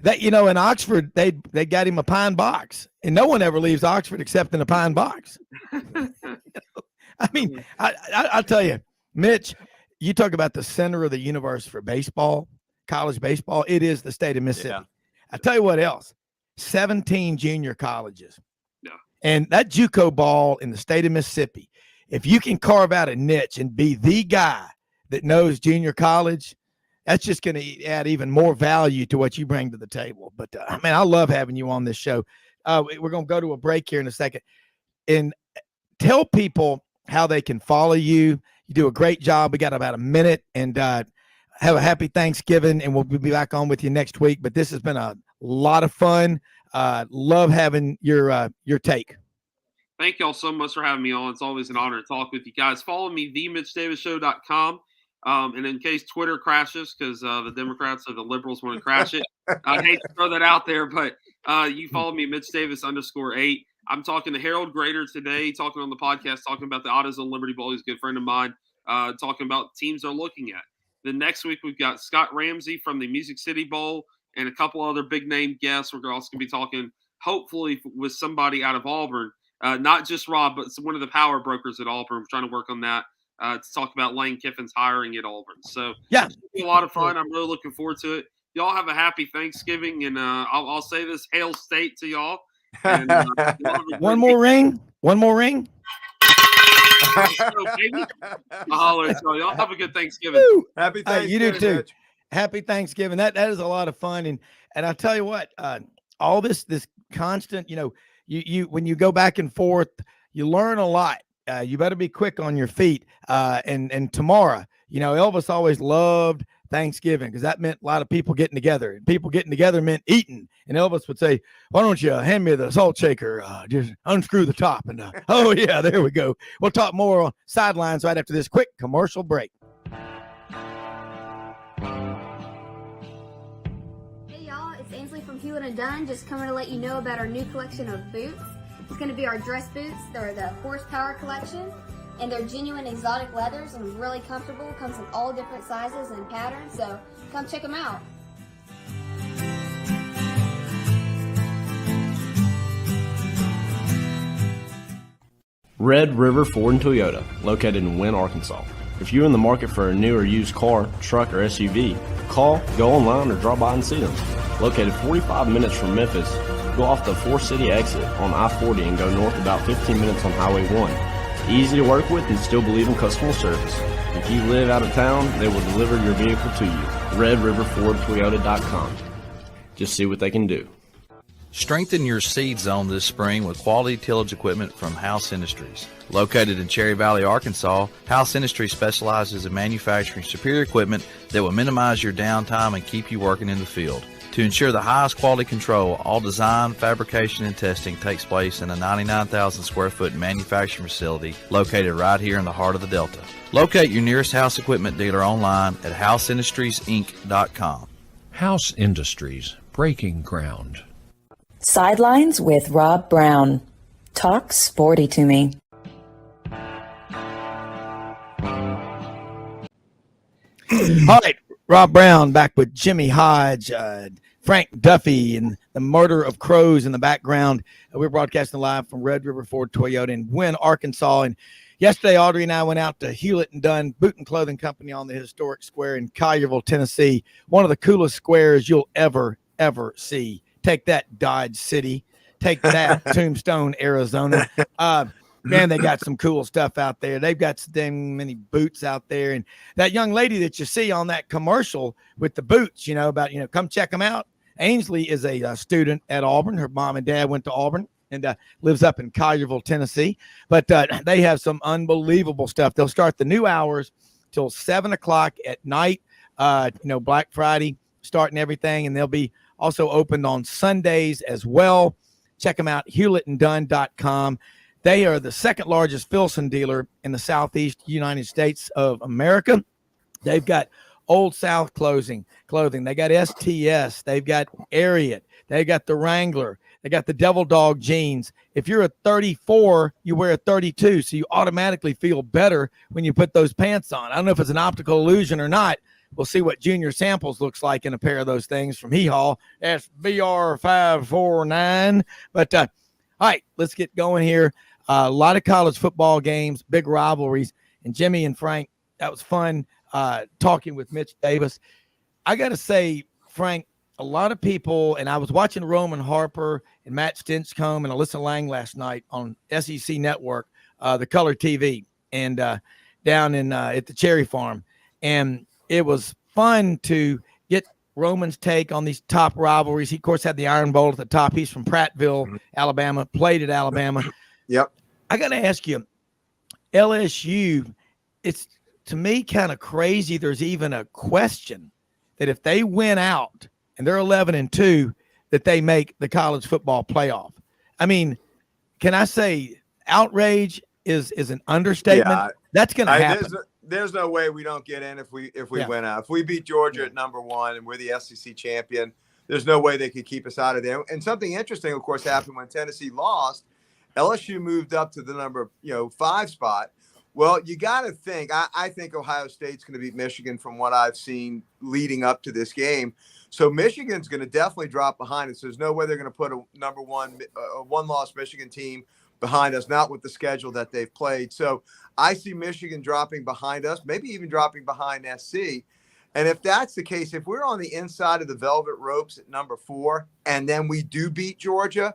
that in Oxford they got him a pine box, and no one ever leaves Oxford except in a pine box. I mean, I'll tell you, Mitch, you talk about the center of the universe for baseball, college baseball. It is the state of Mississippi. Yeah. I tell you what else: 17 junior colleges, and that JUCO ball in the state of Mississippi. If you can carve out a niche and be the guy that knows junior college, that's just going to add even more value to what you bring to the table. But, man, I love having you on this show. We're going to go to a break here in a second. And tell people how they can follow you. You do a great job. We got about a minute. And have a happy Thanksgiving, and we'll be back on with you next week. But this has been a lot of fun. Love having your take. Thank y'all so much for having me on. It's always an honor to talk with you guys. Follow me, themitchdavisshow.com. And in case Twitter crashes, because the Democrats or the liberals want to crash it, I hate to throw that out there, but you follow me, Mitch Davis _8. I'm talking to Harold Grader today, talking on the podcast, talking about the AutoZone Liberty Bowl. He's a good friend of mine, talking about teams they're looking at. Then next week, we've got Scott Ramsey from the Music City Bowl and a couple other big-name guests. We're also going to be talking, hopefully, with somebody out of Auburn. Not just Rob, but one of the power brokers at Auburn. We're trying to work on that to talk about Lane Kiffin's hiring at Auburn. So yeah, it's a lot of fun. I'm really looking forward to it. Y'all have a happy Thanksgiving, and I'll say this: Hail State to y'all. And, One more ring. Let's go, baby. I'll holler at y'all. Y'all have a good Thanksgiving. Happy You Thanksgiving, do too. Mitch. Happy Thanksgiving. That is a lot of fun. And I'll tell you what, all this constant, you when you go back and forth, you learn a lot. You better be quick on your feet. And tomorrow, Elvis always loved Thanksgiving because that meant a lot of people getting together. And people getting together meant eating. And Elvis would say, "Why don't you hand me the salt shaker? Just unscrew the top." And oh yeah, there we go. We'll talk more on Sidelines right after this quick commercial break. Hey y'all, it's Ainsley from Hewlett & Dunn, just coming to let you know about our new collection of boots. It's going to be our dress boots. They're the Horsepower collection, and they're genuine exotic leathers and really comfortable. Comes in all different sizes and patterns, so come check them out. Red River Ford and Toyota, located in Wynne, Arkansas. If you're in the market for a new or used car, truck, or SUV, call, go online, or drop by and see them. Located 45 minutes from Memphis, go off the 4-city exit on I-40 and go north about 15 minutes on Highway 1. Easy to work with and still believe in customer service. If you live out of town, they will deliver your vehicle to you. RedRiverFordToyota.com. Just see what they can do. Strengthen your seed zone this spring with quality tillage equipment from House Industries. Located in Cherry Valley, Arkansas, House Industries specializes in manufacturing superior equipment that will minimize your downtime and keep you working in the field. To ensure the highest quality control, all design, fabrication, and testing takes place in a 99,000 square foot manufacturing facility located right here in the heart of the Delta. Locate your nearest House equipment dealer online at houseindustriesinc.com. House Industries, breaking ground. Sidelines with Rob Browne. Talk sporty to me. All right, Rob Browne back with Jimmy Hodge, Frank Duffy, and the murder of crows in the background. We're broadcasting live from Red River Ford Toyota in Wynne, Arkansas. And yesterday, Audrey and I went out to Hewlett & Dunn Boot and Clothing Company on the historic square in Collierville, Tennessee. One of the coolest squares you'll ever see. Take that, Dodge City. Take that, Tombstone, Arizona. Man, they got some cool stuff out there. They've got so dang many boots out there. And that young lady that you see on that commercial with the boots, come check them out. Ainsley is a student at Auburn. Her mom and dad went to Auburn and lives up in Collierville, Tennessee. But they have some unbelievable stuff. They'll start the new hours till 7 o'clock at night, Black Friday starting everything. And they'll be also opened on Sundays as well. Check them out, HewlettandDunn.com. They are the second largest Filson dealer in the Southeast United States of America. They've got Old South clothing. They got STS. They've got Ariat. They've got the Wrangler. They got the Devil Dog jeans. If you're a 34, you wear a 32, so you automatically feel better when you put those pants on. I don't know if it's an optical illusion or not. We'll see what Junior Samples looks like in a pair of those things from Hee Haw. That's BR549. But all right, let's get going here. A lot of college football games, big rivalries. And Jimmy and Frank, that was fun talking with Mitch Davis. I got to say, Frank, a lot of people, and I was watching Roman Harper and Matt Stinchcomb and Alyssa Lang last night on SEC Network, the Color TV, and down in at the Cherry Farm. And it was fun to get Roman's take on these top rivalries. He, of course, had the Iron Bowl at the top. He's from Prattville, Alabama, played at Alabama. Yep. I got to ask you, LSU, it's to me kind of crazy. There's even a question that if they win out and they're 11-2, that they make the college football playoff. I mean, can I say outrage is an understatement? Yeah, that's going to happen. There's no way we don't get in if we win out. If we beat Georgia at number 1 and we're the SEC champion, there's no way they could keep us out of there. And something interesting, of course, happened when Tennessee lost. LSU moved up to the number 5 spot. Well, you got to think. I think Ohio State's going to beat Michigan from what I've seen leading up to this game. So Michigan's going to definitely drop behind us. There's no way they're going to put a number 1, one-loss Michigan team behind us, not with the schedule that they've played. So I see Michigan dropping behind us, maybe even dropping behind SC. And if that's the case, if we're on the inside of the velvet ropes at number 4, and then we do beat Georgia,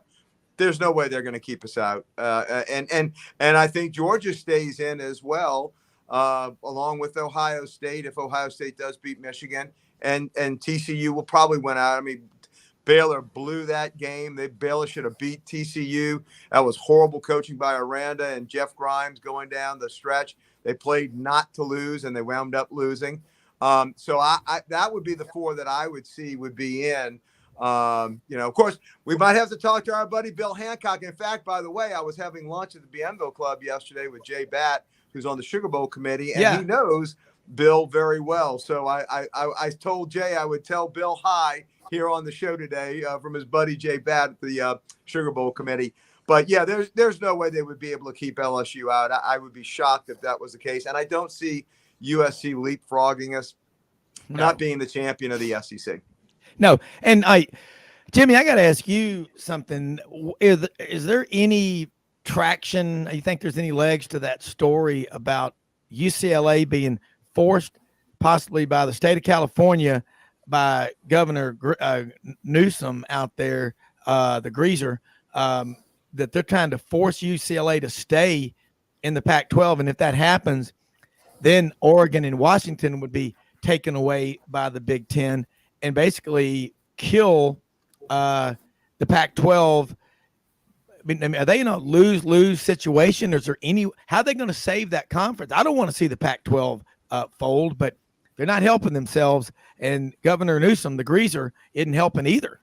there's no way they're going to keep us out. And I think Georgia stays in as well, along with Ohio State, if Ohio State does beat Michigan, and TCU will probably win out. I mean, Baylor blew that game. Baylor should have beat TCU. That was horrible coaching by Aranda and Jeff Grimes going down the stretch. They played not to lose, and they wound up losing. So that would be the four that I would see would be in. Of course, we might have to talk to our buddy Bill Hancock. In fact, by the way, I was having lunch at the Bienville Club yesterday with Jay Batt, who's on the Sugar Bowl committee, and he knows Bill very well. So I told Jay I would tell Bill hi here on the show today from his buddy Jay Batt at the Sugar Bowl committee. But yeah, there's no way they would be able to keep LSU out. I would be shocked if that was the case. And I don't see USC leapfrogging us, not being the champion of the SEC. No. And Jimmy, I got to ask you something. Is there any traction? You think there's any legs to that story about UCLA being forced possibly by the state of California, by Governor Newsom out there, the greaser, that they're trying to force UCLA to stay in the Pac-12? And if that happens, then Oregon and Washington would be taken away by the Big Ten and basically kill the Pac-12. I mean, are they in a lose-lose situation? Is there how are they going to save that conference? I don't want to see the Pac-12 fold, but they're not helping themselves. And Governor Newsom, the greaser, isn't helping either.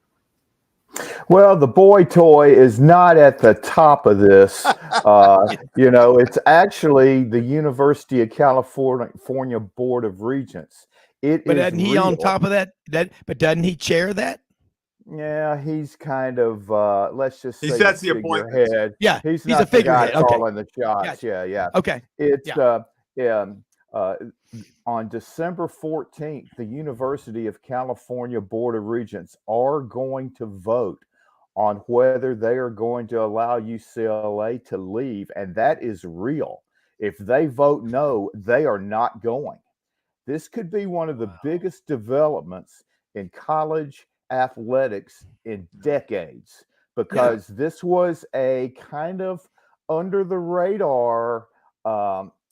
Well, the boy toy is not at the top of this. It's actually the University of California Board of Regents. But isn't he on top of that? But doesn't he chair that? Yeah, he's kind of let's just say he sets the appointments. Yeah, he's a figurehead. Calling the shots. Gotcha. Yeah. Okay. It's on December 14th, the University of California Board of Regents are going to vote on whether they are going to allow UCLA to leave, and that is real. If they vote no, they are not going. This could be one of the biggest developments in college athletics in decades, because this was a kind of under the radar.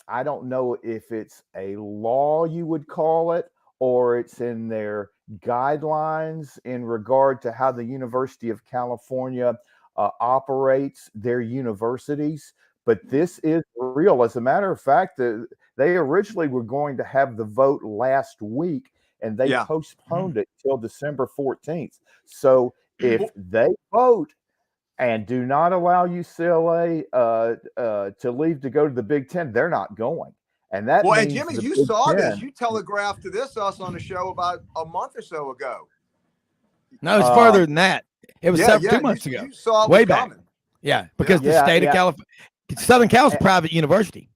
I don't know if it's a law you would call it, or it's in their guidelines in regard to how the University of California operates their universities. But this is real. As a matter of fact, they originally were going to have the vote last week, and they postponed it till December 14th. So if they vote and do not allow UCLA to leave to go to the Big Ten, they're not going. And that means, and Jimmy, you saw this. You telegraphed us on the show about a month or so ago. No, it's farther than that. It was 2 months ago. You saw it way was back. coming. Yeah, because the state of California, Southern Cal's a private university.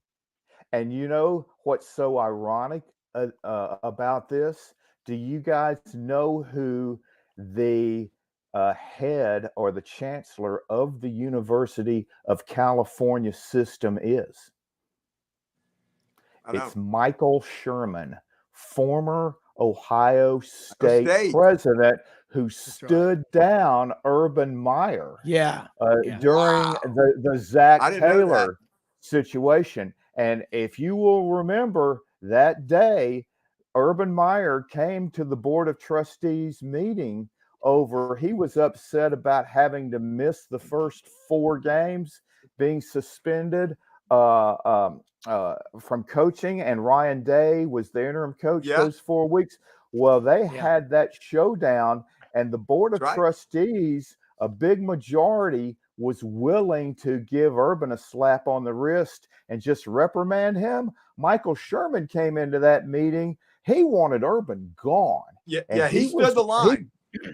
And you know what's so ironic about this? Do you guys know who the head or the chancellor of the University of California system is? It's Michael Sherman, former Ohio State president, who stood down Urban Meyer during the Zach Taylor situation. And if you will remember that day, Urban Meyer came to the Board of Trustees meeting he was upset about having to miss the first 4 games, being suspended from coaching, and Ryan Day was the interim coach those 4 weeks. Well, they had that showdown, and the Board of Trustees, a big majority, was willing to give Urban a slap on the wrist and just reprimand him. Michael Sherman came into that meeting. He wanted Urban gone. He stood the line.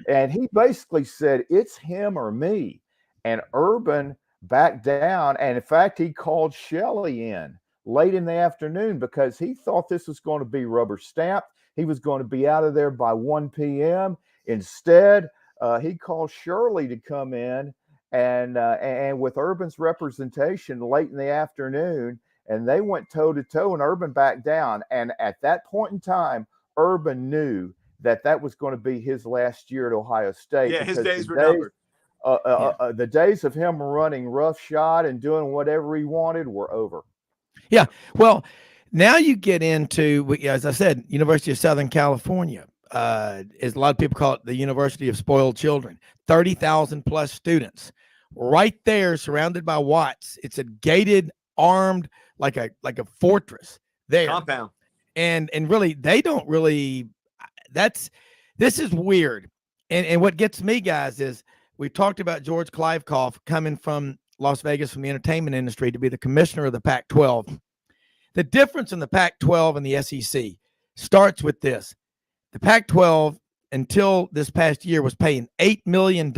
And he basically said, it's him or me. And Urban backed down. And in fact, he called Shelley in late in the afternoon because he thought this was going to be rubber stamped. He was going to be out of there by 1 p.m. Instead, he called Shirley to come in and with Urban's representation late in the afternoon, and they went toe-to-toe, and Urban backed down. And at that point in time, Urban knew that was going to be his last year at Ohio State. Yeah, his days were numbered. The days of him running roughshod and doing whatever he wanted were over. Yeah. Well, now you get into, as I said, University of Southern California. As a lot of people call it, the University of Spoiled Children. 30,000 plus students, right there, surrounded by Watts. It's a gated, armed, like a fortress there. Compound. And really, they don't really. This is weird. And what gets me, guys, is we talked about George Kliavkoff coming from Las Vegas from the entertainment industry to be the commissioner of the Pac-12. The difference in the Pac-12 and the SEC starts with this. The Pac-12, until this past year, was paying $8 million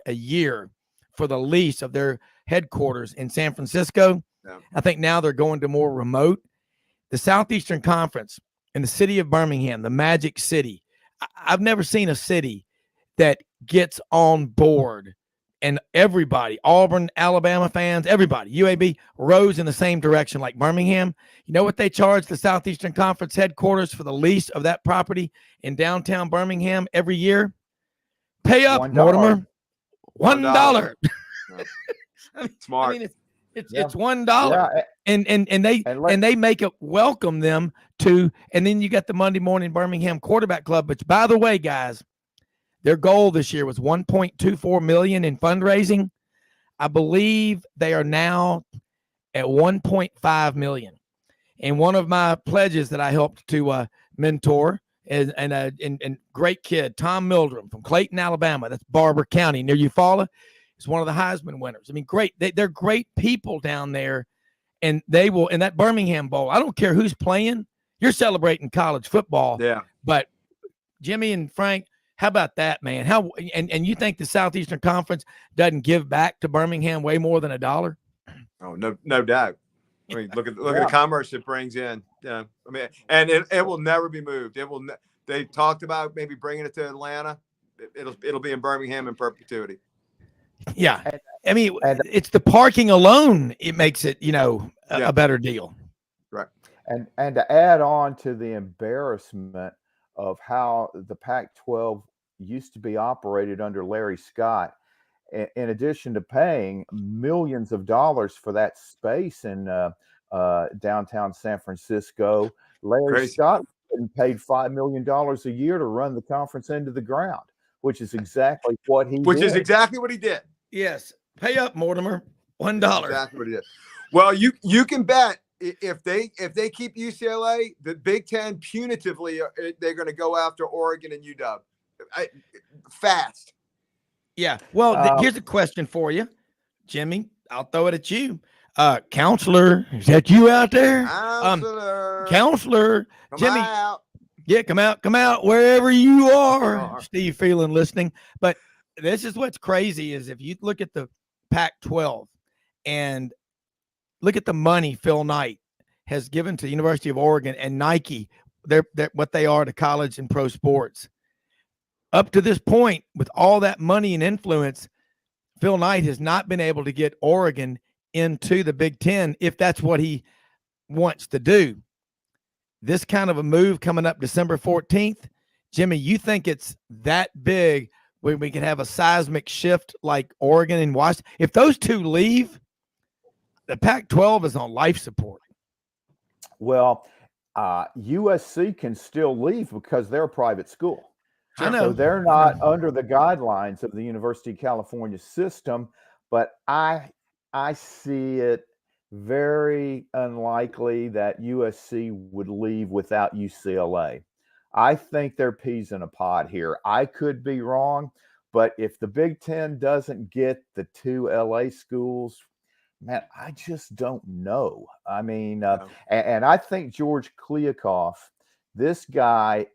a year for the lease of their headquarters in San Francisco. Yeah. I think now they're going to more remote. The Southeastern Conference in the city of Birmingham, the Magic City, I've never seen a city that gets on board and everybody, Auburn, Alabama fans, everybody, UAB, rows in the same direction like Birmingham. You know what they charge the Southeastern Conference headquarters for the lease of that property in downtown Birmingham every year? Pay up, $1. Mortimer. $1. Smart. I mean, it's $1. Yeah. And they make it welcome them to, and then you got the Monday Morning Birmingham Quarterback Club, which, by the way, guys, their goal this year was $1.24 million in fundraising. I believe they are now at $1.5 million. And one of my pledges that I helped to mentor and great kid, Tom Mildrum from Clayton, Alabama. That's Barber County near Eufaula. He's one of the Heisman winners. I mean, great. They're great people down there, and they will in that Birmingham Bowl. I don't care who's playing. You're celebrating college football. Yeah. But Jimmy and Frank, how about that, man? How and you think the Southeastern Conference doesn't give back to Birmingham way more than $1? Oh, no doubt. I mean, look at the commerce it brings in. Yeah, I mean, and it will never be moved. It will. They talked about maybe bringing it to Atlanta. It'll be in Birmingham in perpetuity. Yeah, I mean, it's the parking alone. It makes it, a better deal. Right. And to add on to the embarrassment of how the Pac-12 used to be operated under Larry Scott, in addition to paying millions of dollars for that space in downtown San Francisco, Larry Scott paid $5 million a year to run the conference into the ground, which is exactly what he did. Yes. Pay up, Mortimer. $1. Exactly what he did. Well, you can bet if they keep UCLA, the Big Ten punitively, they're going to go after Oregon and UW fast. Yeah. Well, here's a question for you, Jimmy. I'll throw it at you. Counselor, is that you out there? Counselor, come Jimmy. Out. Yeah, come out wherever you are. Steve Phelan listening. But this is what's crazy is if you look at the Pac-12 and look at the money Phil Knight has given to the University of Oregon and Nike, they're what they are to college and pro sports. Up to this point, with all that money and influence, Phil Knight has not been able to get Oregon into the Big Ten if that's what he wants to do. This kind of a move coming up December 14th, Jimmy, you think it's that big where we can have a seismic shift like Oregon and Washington? If those two leave, the Pac-12 is on life support. Well, USC can still leave because they're a private school. I know. So they're not under the guidelines of the University of California system, but I see it very unlikely that USC would leave without UCLA. I think they're peas in a pod here. I could be wrong, but if the Big Ten doesn't get the two LA schools, man, I just don't know. I mean, and I think George Kliavkoff, this guy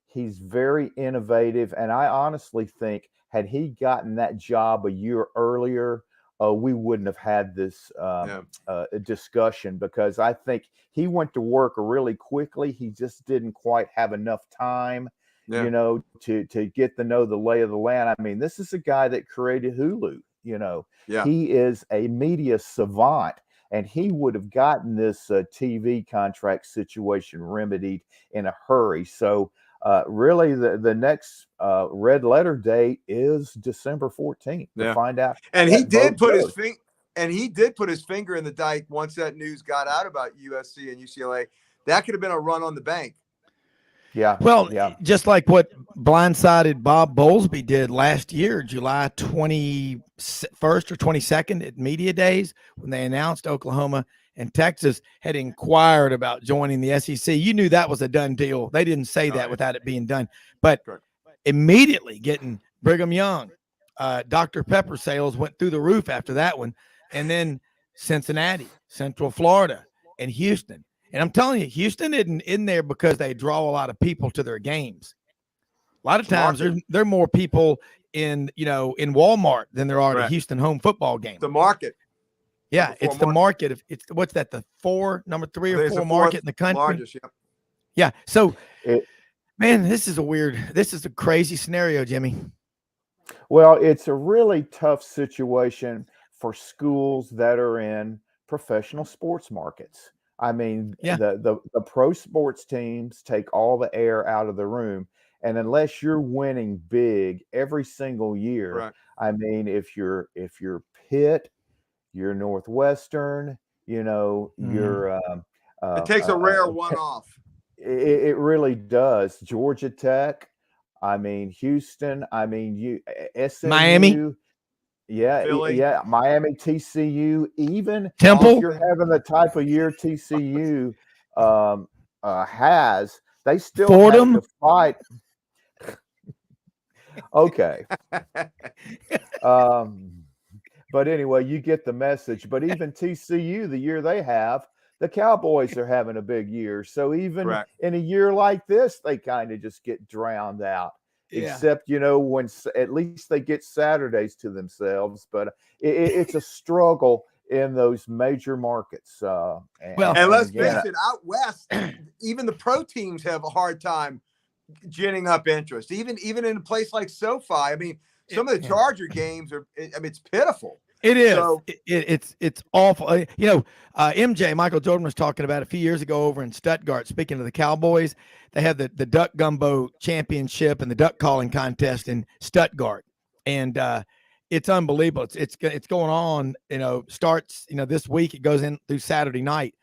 he's very innovative. And I honestly think had he gotten that job a year earlier, we wouldn't have had this discussion, because I think he went to work really quickly. He just didn't quite have enough time, to get to know the lay of the land. I mean, this is a guy that created Hulu, He is a media savant, and he would have gotten this TV contract situation remedied in a hurry. So really the next red letter date is December 14th to find out. And he did put his finger. And he did put his finger in the dike once that news got out about USC and UCLA. That could have been a run on the bank. Yeah. Well, just like what blindsided Bob Bowlesby did last year, July 21st or 22nd at Media Days, when they announced Oklahoma and Texas had inquired about joining the SEC. You knew that was a done deal. They didn't say that without it being done. But immediately getting Brigham Young, Dr. Pepper sales went through the roof after that one. And then Cincinnati, Central Florida, and Houston. And I'm telling you, Houston isn't in there because they draw a lot of people to their games. A lot of times there are more people in Walmart than there are at a Houston home football game. The market. Yeah, it's the market. It's what's that? Number 3 or 4 market in the country. Largest, yeah. So, man, this is a crazy scenario, Jimmy. Well, it's a really tough situation for schools that are in professional sports markets. I mean, the pro sports teams take all the air out of the room. And unless you're winning big every single year, I mean, if you're Pitt, you're Northwestern, you're it takes a rare one-off. It really does. Georgia Tech, I mean, Houston, I mean, SMU, Miami. Yeah, Miami, TCU, even Temple. If you're having the type of year TCU has, they still Fordham. have to fight. Okay. But anyway, you get the message. But even TCU, the year they have, the Cowboys are having a big year. So even in a year like this, they kind of just get drowned out. Except, when at least they get Saturdays to themselves. But it's a struggle in those major markets. And let's face it, out west, even the pro teams have a hard time ginning up interest. Even in a place like SoFi, I mean, some of the Charger games it's pitiful. It is. So, it's awful. MJ, Michael Jordan, was talking about a few years ago over in Stuttgart. Speaking of the Cowboys, they had the Duck Gumbo Championship and the Duck Calling Contest in Stuttgart, and it's unbelievable. It's going on. Starts this week. It goes in through Saturday night.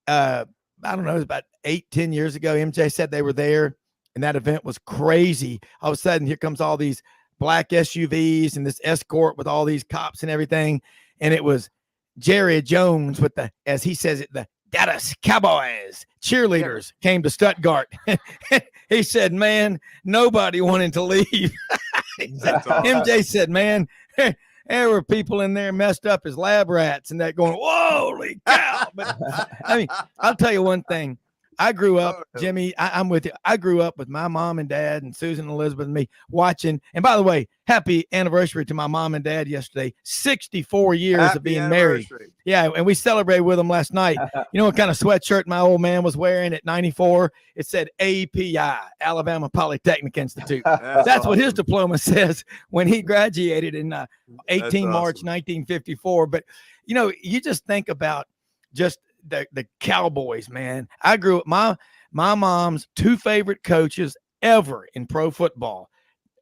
I don't know. It was about 8-10 years ago. MJ said they were there, and that event was crazy. All of a sudden, here comes all these black SUVs and this escort with all these cops and everything. And it was Jerry Jones with as he says it, the Dallas Cowboys cheerleaders came to Stuttgart. He said, man, nobody wanted to leave. MJ said, man, there were people in there messed up as lab rats and that going, holy cow. But I mean, I'll tell you one thing. I grew up, Jimmy, I'm with you. I grew up with my mom and dad and Susan and Elizabeth and me watching. And by the way, happy anniversary to my mom and dad yesterday. 64 years of being married. Yeah, and we celebrated with them last night. You know what kind of sweatshirt my old man was wearing at 94? It said API, Alabama Polytechnic Institute. That's awesome. What his diploma says when he graduated in 18 March 1954. But, you just think about just the Cowboys, man. I grew up, my mom's 2 favorite coaches ever in pro football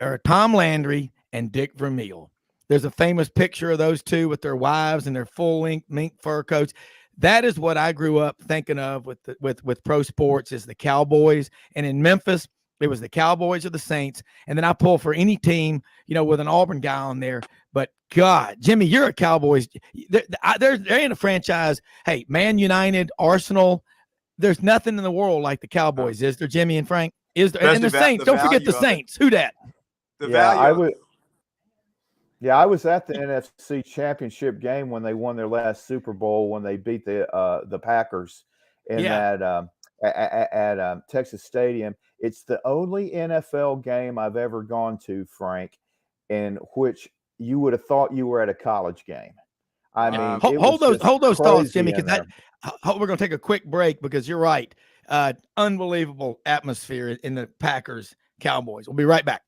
are Tom Landry and Dick Vermeil. There's a famous picture of those two with their wives and their full-length mink fur coats. That is what I grew up thinking of with pro sports, is the Cowboys. And in Memphis, it was the Cowboys or the Saints. And then I pull for any team, with an Auburn guy on there. But God, Jimmy, you're a Cowboys. They're in a franchise. Hey, Man United, Arsenal. There's nothing in the world like the Cowboys. Is there, Jimmy and Frank? Is there? And the Saints. Don't forget the Saints. Who dat? I was at the NFC Championship game when they won their last Super Bowl, when they beat the Packers at Texas Stadium. It's the only NFL game I've ever gone to, Frank, in which you would have thought you were at a college game. I mean, hold those thoughts, Jimmy, because we're going to take a quick break, because you're right. Unbelievable atmosphere in the Packers Cowboys. We'll be right back.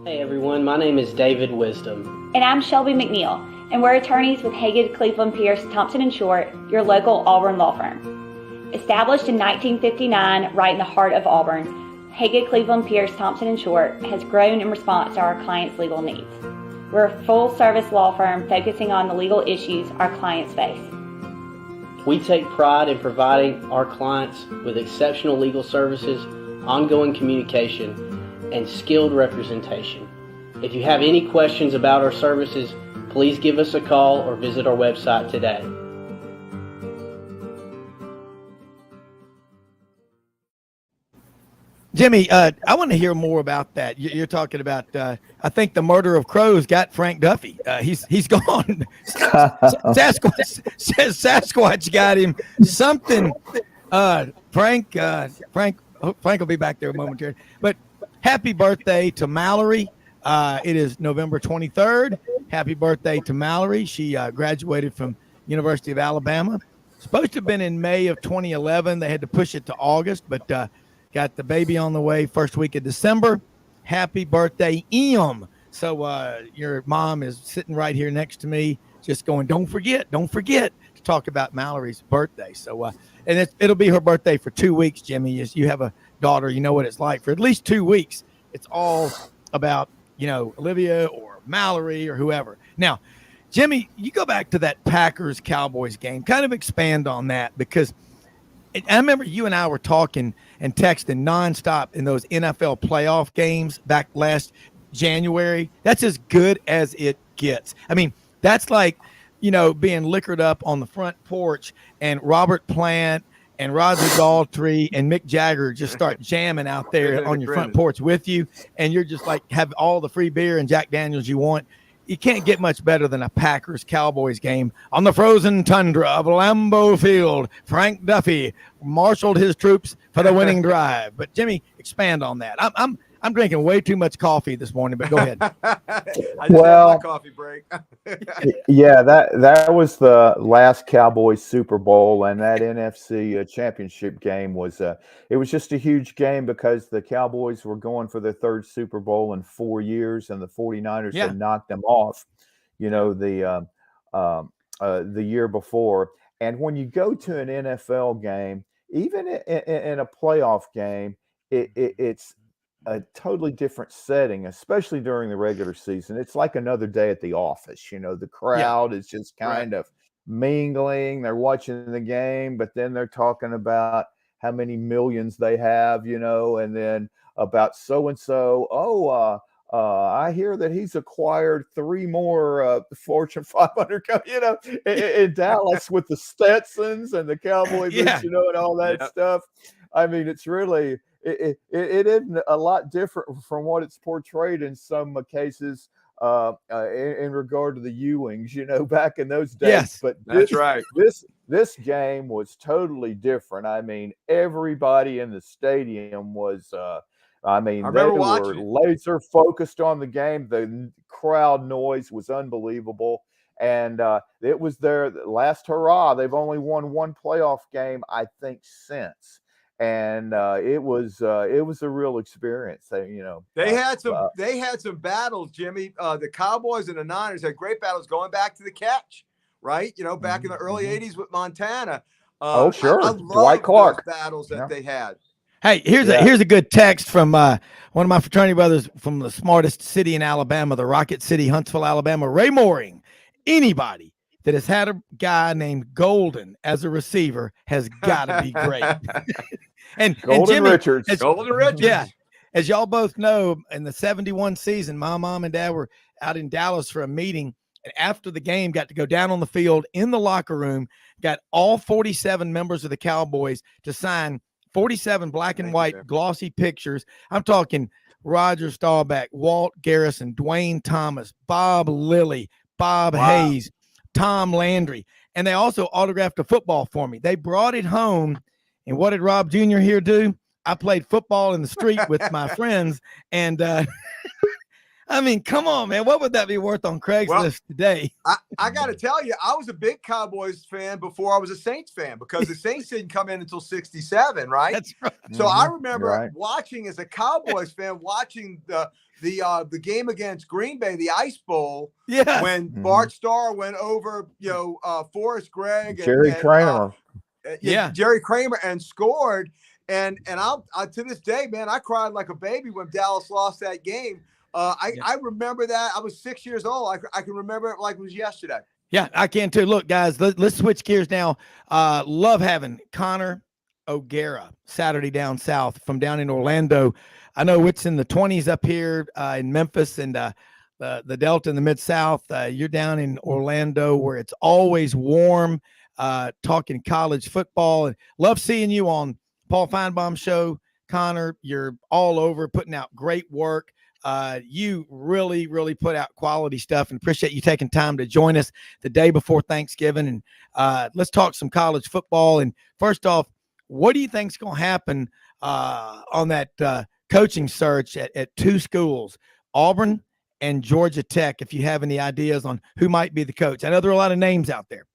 Hey everyone, my name is David Wisdom. And I'm Shelby McNeil. and we're attorneys with Haggard, Cleveland, Pierce, Thompson & Short, your local Auburn law firm. Established in 1959 right in the heart of Auburn, Haggard, Cleveland, Pierce, Thompson & Short has grown in response to our clients' legal needs. We're a full-service law firm focusing on the legal issues our clients face. We take pride in providing our clients with exceptional legal services, ongoing communication, and skilled representation. If you have any questions about our services, please give us a call or visit our website today. Jimmy, I want to hear more about that. You're talking about, I think the murder of crows got Frank Duffy. He's gone. Sasquatch got him. Something. Frank will be back there momentarily. But happy birthday to Mallory. It is November 23rd. Happy birthday to Mallory. She graduated from University of Alabama. Supposed to have been in May of 2011. They had to push it to August, but got the baby on the way first week of December. Happy birthday, Em. So your mom is sitting right here next to me, just going, don't forget to talk about Mallory's birthday. So, and it'll be her birthday for 2 weeks, Jimmy. As you have a daughter, you know what it's like. For at least 2 weeks, it's all about, Olivia or Mallory or whoever. Now, Jimmy, you go back to that Packers-Cowboys game. Kind of expand on that, because I remember you and I were talking and texting nonstop in those NFL playoff games back last January. That's as good as it gets. I mean, that's like, being liquored up on the front porch and Robert Plant and Roger Daltrey and Mick Jagger just start jamming out there on your front porch with you. And you're just like, have all the free beer and Jack Daniels you want. You can't get much better than a Packers-Cowboys game on the frozen tundra of Lambeau Field. Frank Duffy marshaled his troops for the winning drive. But Jimmy, expand on that. I'm drinking way too much coffee this morning, but go ahead. I just had my coffee break. Yeah, that was the last Cowboys Super Bowl, and that NFC championship game was it was just a huge game because the Cowboys were going for their third Super Bowl in 4 years, and the 49ers had knocked them off, the year before. And when you go to an NFL game, even in a playoff game, it's a totally different setting, especially during the regular season. It's like another day at the office. The crowd is just kind of mingling. They're watching the game, but then they're talking about how many millions they have, and then about so-and-so. I hear that he's acquired 3 more Fortune 500, in Dallas with the Stetsons and the cowboy boots, and all that stuff. I mean, it's really, it isn't a lot different from what it's portrayed in some cases in regard to the Ewings, back in those days. Yes, but that's right. This game was totally different. I mean, everybody in the stadium was they were laser focused on the game. The crowd noise was unbelievable. And it was their last hurrah. They've only won one playoff game, I think, since. And it was a real experience. They had some battles, Jimmy. The Cowboys and the Niners had great battles going back to the catch, right? Back in the early '80s with Montana. Oh, sure, I Dwight Clark battles that they had. Hey, here's a good text from one of my fraternity brothers from the smartest city in Alabama, the Rocket City, Huntsville, Alabama. Ray Mooring. Anybody that has had a guy named Golden as a receiver has got to be great. and Jimmy, Richards. Golden Richards. Yeah. As y'all both know, in the 71 season, my mom and dad were out in Dallas for a meeting. And after the game, got to go down on the field in the locker room, got all 47 members of the Cowboys to sign 47 black and white glossy pictures. I'm talking Roger Staubach, Walt Garrison, Dwayne Thomas, Bob Lilly, Bob Hayes, Tom Landry. And they also autographed a football for me. They brought it home. And what did Rob Jr. here do? I played football in the street with my friends. And I mean, come on, man. What would that be worth on Craigslist today? I got to tell you, I was a big Cowboys fan before I was a Saints fan because the Saints didn't come in until 67, right? That's right. So I remember watching as a Cowboys fan, watching the game against Green Bay, the Ice Bowl, when Bart Starr went over, Forrest Gregg Jerry Kramer. Jerry Kramer and scored. And I to this day, man, I cried like a baby when Dallas lost that game. I remember that. I was 6 years old. I can remember it like it was yesterday. Yeah, I can too. Look, guys, let's switch gears now. Love having Connor O'Gara Saturday down south from down in Orlando. I know it's in the 20s up here in Memphis and the Delta in the Mid-South. You're down in Orlando where it's always warm, talking college football. And love seeing you on Paul Feinbaum show. Connor, you're all over putting out great work. You really, really put out quality stuff, and appreciate you taking time to join us the day before Thanksgiving. And let's talk some college football. And first off, what do you think is going to happen on that coaching search at two schools, Auburn and Georgia Tech, if you have any ideas on who might be the coach? I know there are a lot of names out there.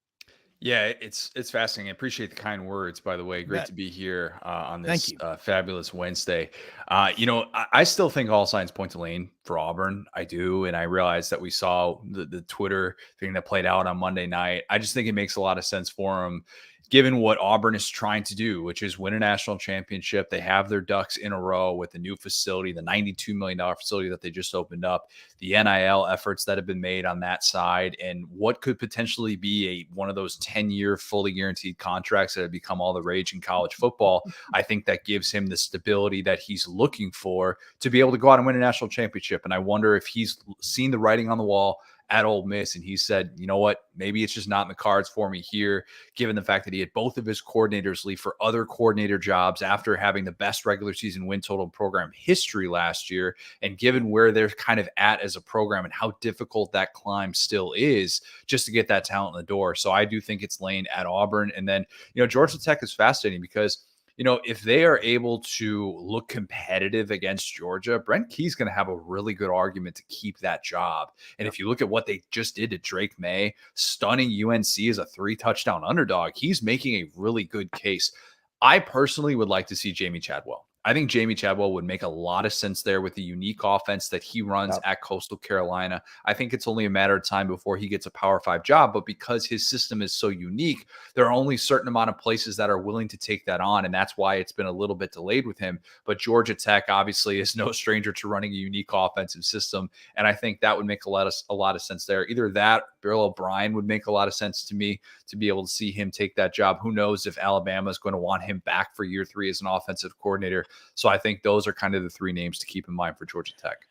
Yeah, it's fascinating. I appreciate the kind words, by the way. Great to be here on this fabulous Wednesday. I still think all signs point to Lane for Auburn. I do. And I realize that we saw the Twitter thing that played out on Monday night. I just think it makes a lot of sense for him, given what Auburn is trying to do, which is win a national championship. They have their ducks in a row with the new facility, the $92 million facility that they just opened up, the NIL efforts that have been made on that side, and what could potentially be one of those 10-year fully guaranteed contracts that have become all the rage in college football. I think that gives him the stability that he's looking for to be able to go out and win a national championship. And I wonder if he's seen the writing on the wall at Ole Miss, and he said, you know what, maybe it's just not in the cards for me here, given the fact that he had both of his coordinators leave for other coordinator jobs after having the best regular season win total program history last year, and given where they're kind of at as a program and how difficult that climb still is just to get that talent in the door. So I do think it's Lane at Auburn. And then, Georgia Tech is fascinating because if they are able to look competitive against Georgia, Brent Key's going to have a really good argument to keep that job. And if you look at what they just did to Drake May, stunning UNC as a 3-touchdown underdog, he's making a really good case. I personally would like to see Jamie Chadwell. I think Jamie Chadwell would make a lot of sense there with the unique offense that he runs at Coastal Carolina. I think it's only a matter of time before he gets a Power 5 job, but because his system is so unique, there are only a certain amount of places that are willing to take that on, and that's why it's been a little bit delayed with him. But Georgia Tech obviously is no stranger to running a unique offensive system, and I think that would make a lot of sense there. Either that, Bill O'Brien would make a lot of sense to me to be able to see him take that job. Who knows if Alabama is going to want him back for year 3 as an offensive coordinator. So I think those are kind of the 3 names to keep in mind for Georgia Tech.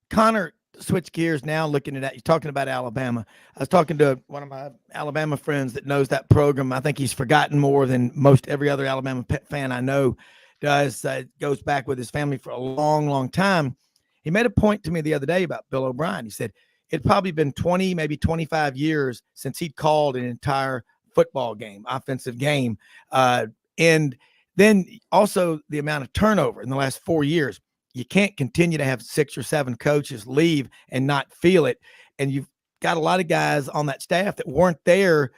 Connor, switch gears now, looking at that. You're talking about Alabama. I was talking to one of my Alabama friends that knows that program. I think he's forgotten more than most every other Alabama fan I know does. Goes back with his family for a long, long time. He made a point to me the other day about Bill O'Brien. He said it'd probably been 20, maybe 25 years since he'd called an entire football game, offensive game. And then also the amount of turnover in the last 4 years. You can't continue to have 6 or 7 coaches leave and not feel it. And you've got a lot of guys on that staff that weren't there,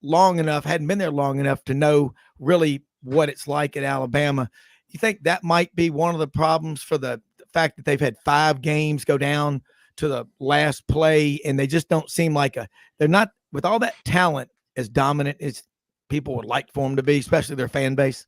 long enough, hadn't been there long enough to know really what it's like at Alabama. You think that might be one of the problems for the fact that they've had 5 games go down to the last play, and they just don't seem like they're not, with all that talent, as dominant as people would like for them to be, especially their fan base?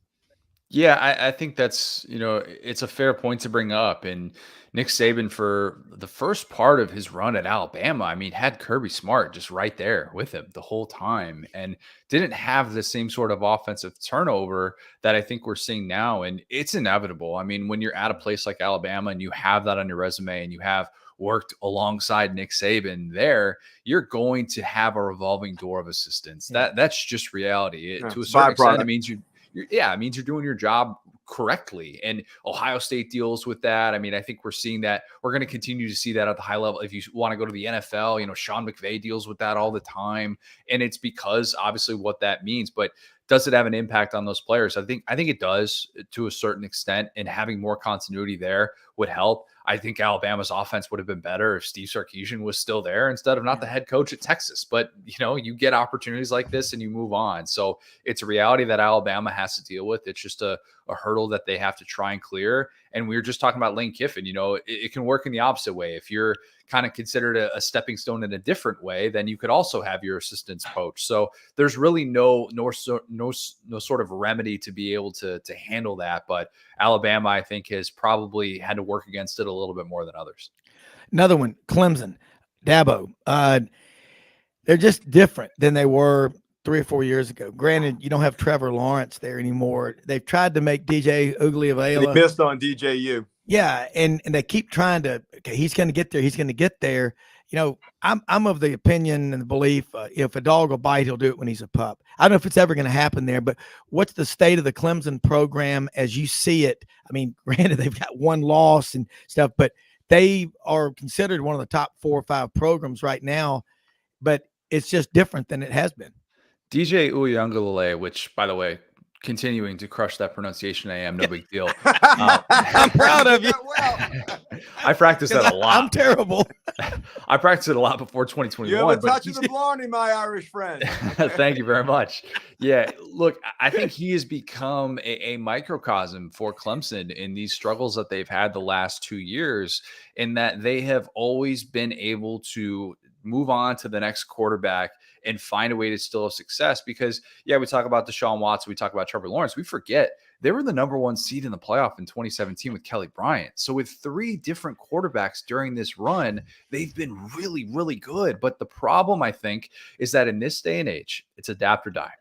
Yeah, I think that's, it's a fair point to bring up. And Nick Saban, for the first part of his run at Alabama, had Kirby Smart just right there with him the whole time and didn't have the same sort of offensive turnover that I think we're seeing now. And it's inevitable. When you're at a place like Alabama and you have that on your resume and you have worked alongside Nick Saban there, you're going to have a revolving door of assistants. That's just reality. To a certain extent, it means it means you're doing your job correctly. And Ohio State deals with that. I think we're seeing that. We're going to continue to see that at the high level. If you want to go to the NFL, Sean McVay deals with that all the time. And it's because obviously what that means. But does it have an impact on those players? I think it does to a certain extent, and having more continuity there would help. I think Alabama's offense would have been better if Steve Sarkisian was still there instead of not the head coach at Texas. But, you get opportunities like this and you move on. So it's a reality that Alabama has to deal with. It's just a hurdle that they have to try and clear. And we were just talking about Lane Kiffin. It can work in the opposite way. If you're kind of considered a stepping stone in a different way, then you could also have your assistants poach. So there's really no sort of remedy to be able to handle that. But Alabama, I think, has probably had to work against it a little bit more than others. Another one, Clemson, Dabo. They're just different than they were 3 or 4 years ago. Granted, you don't have Trevor Lawrence there anymore. They've tried to make DJ Uiagalelei. They missed on DJU. Yeah, and they keep trying to. Okay, he's going to get there. He's going to get there. I'm of the opinion and the belief if a dog will bite, he'll do it when he's a pup. I don't know if it's ever going to happen there, but what's the state of the Clemson program as you see it? I mean, granted, they've got one loss and stuff, but they are considered one of the top 4 or 5 programs right now. But it's just different than it has been. DJ Uiagalelei, which, by the way, continuing to crush that pronunciation, I am no big deal. I'm proud of you. I practiced that a lot. I'm terrible. I practiced it a lot before 2021. You have a touch of the blarney, my Irish friend. Thank you very much. Yeah, look, I think he has become a microcosm for Clemson in these struggles that they've had the last 2 years, in that they have always been able to move on to the next quarterback and find a way to still have success. Because, we talk about Deshaun Watson, we talk about Trevor Lawrence, we forget they were the number 1 seed in the playoff in 2017 with Kelly Bryant. So with 3 different quarterbacks during this run, they've been really, really good. But the problem, I think, is that in this day and age, it's adapt or die.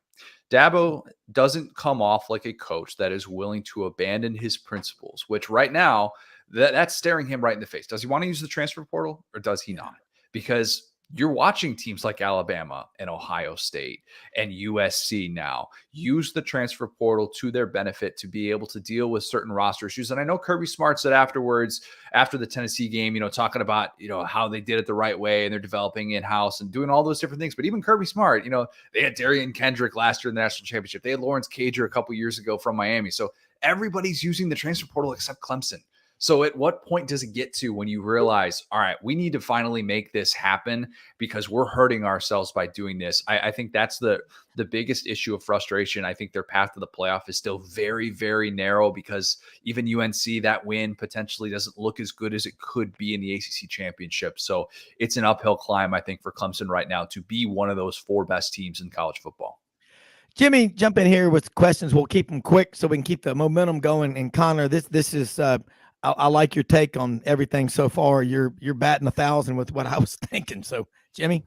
Dabo doesn't come off like a coach that is willing to abandon his principles, which right now, that's staring him right in the face. Does he want to use the transfer portal or does he not? Because you're watching teams like Alabama and Ohio State and USC now use the transfer portal to their benefit to be able to deal with certain roster issues. And I know Kirby Smart said afterwards, after the Tennessee game, talking about, how they did it the right way and they're developing in-house and doing all those different things. But even Kirby Smart, they had Darian Kendrick last year in the national championship. They had Lawrence Cager a couple years ago from Miami. So everybody's using the transfer portal except Clemson. So at what point does it get to when you realize, all right, we need to finally make this happen because we're hurting ourselves by doing this? I think that's the biggest issue of frustration. I think their path to the playoff is still very, very narrow because even UNC, that win potentially doesn't look as good as it could be in the ACC championship. So it's an uphill climb, I think, for Clemson right now to be one of those 4 best teams in college football. Jimmy, jump in here with questions. We'll keep them quick so we can keep the momentum going. And Connor, this is I like your take on everything so far. You're batting 1,000 with what I was thinking. So, Jimmy,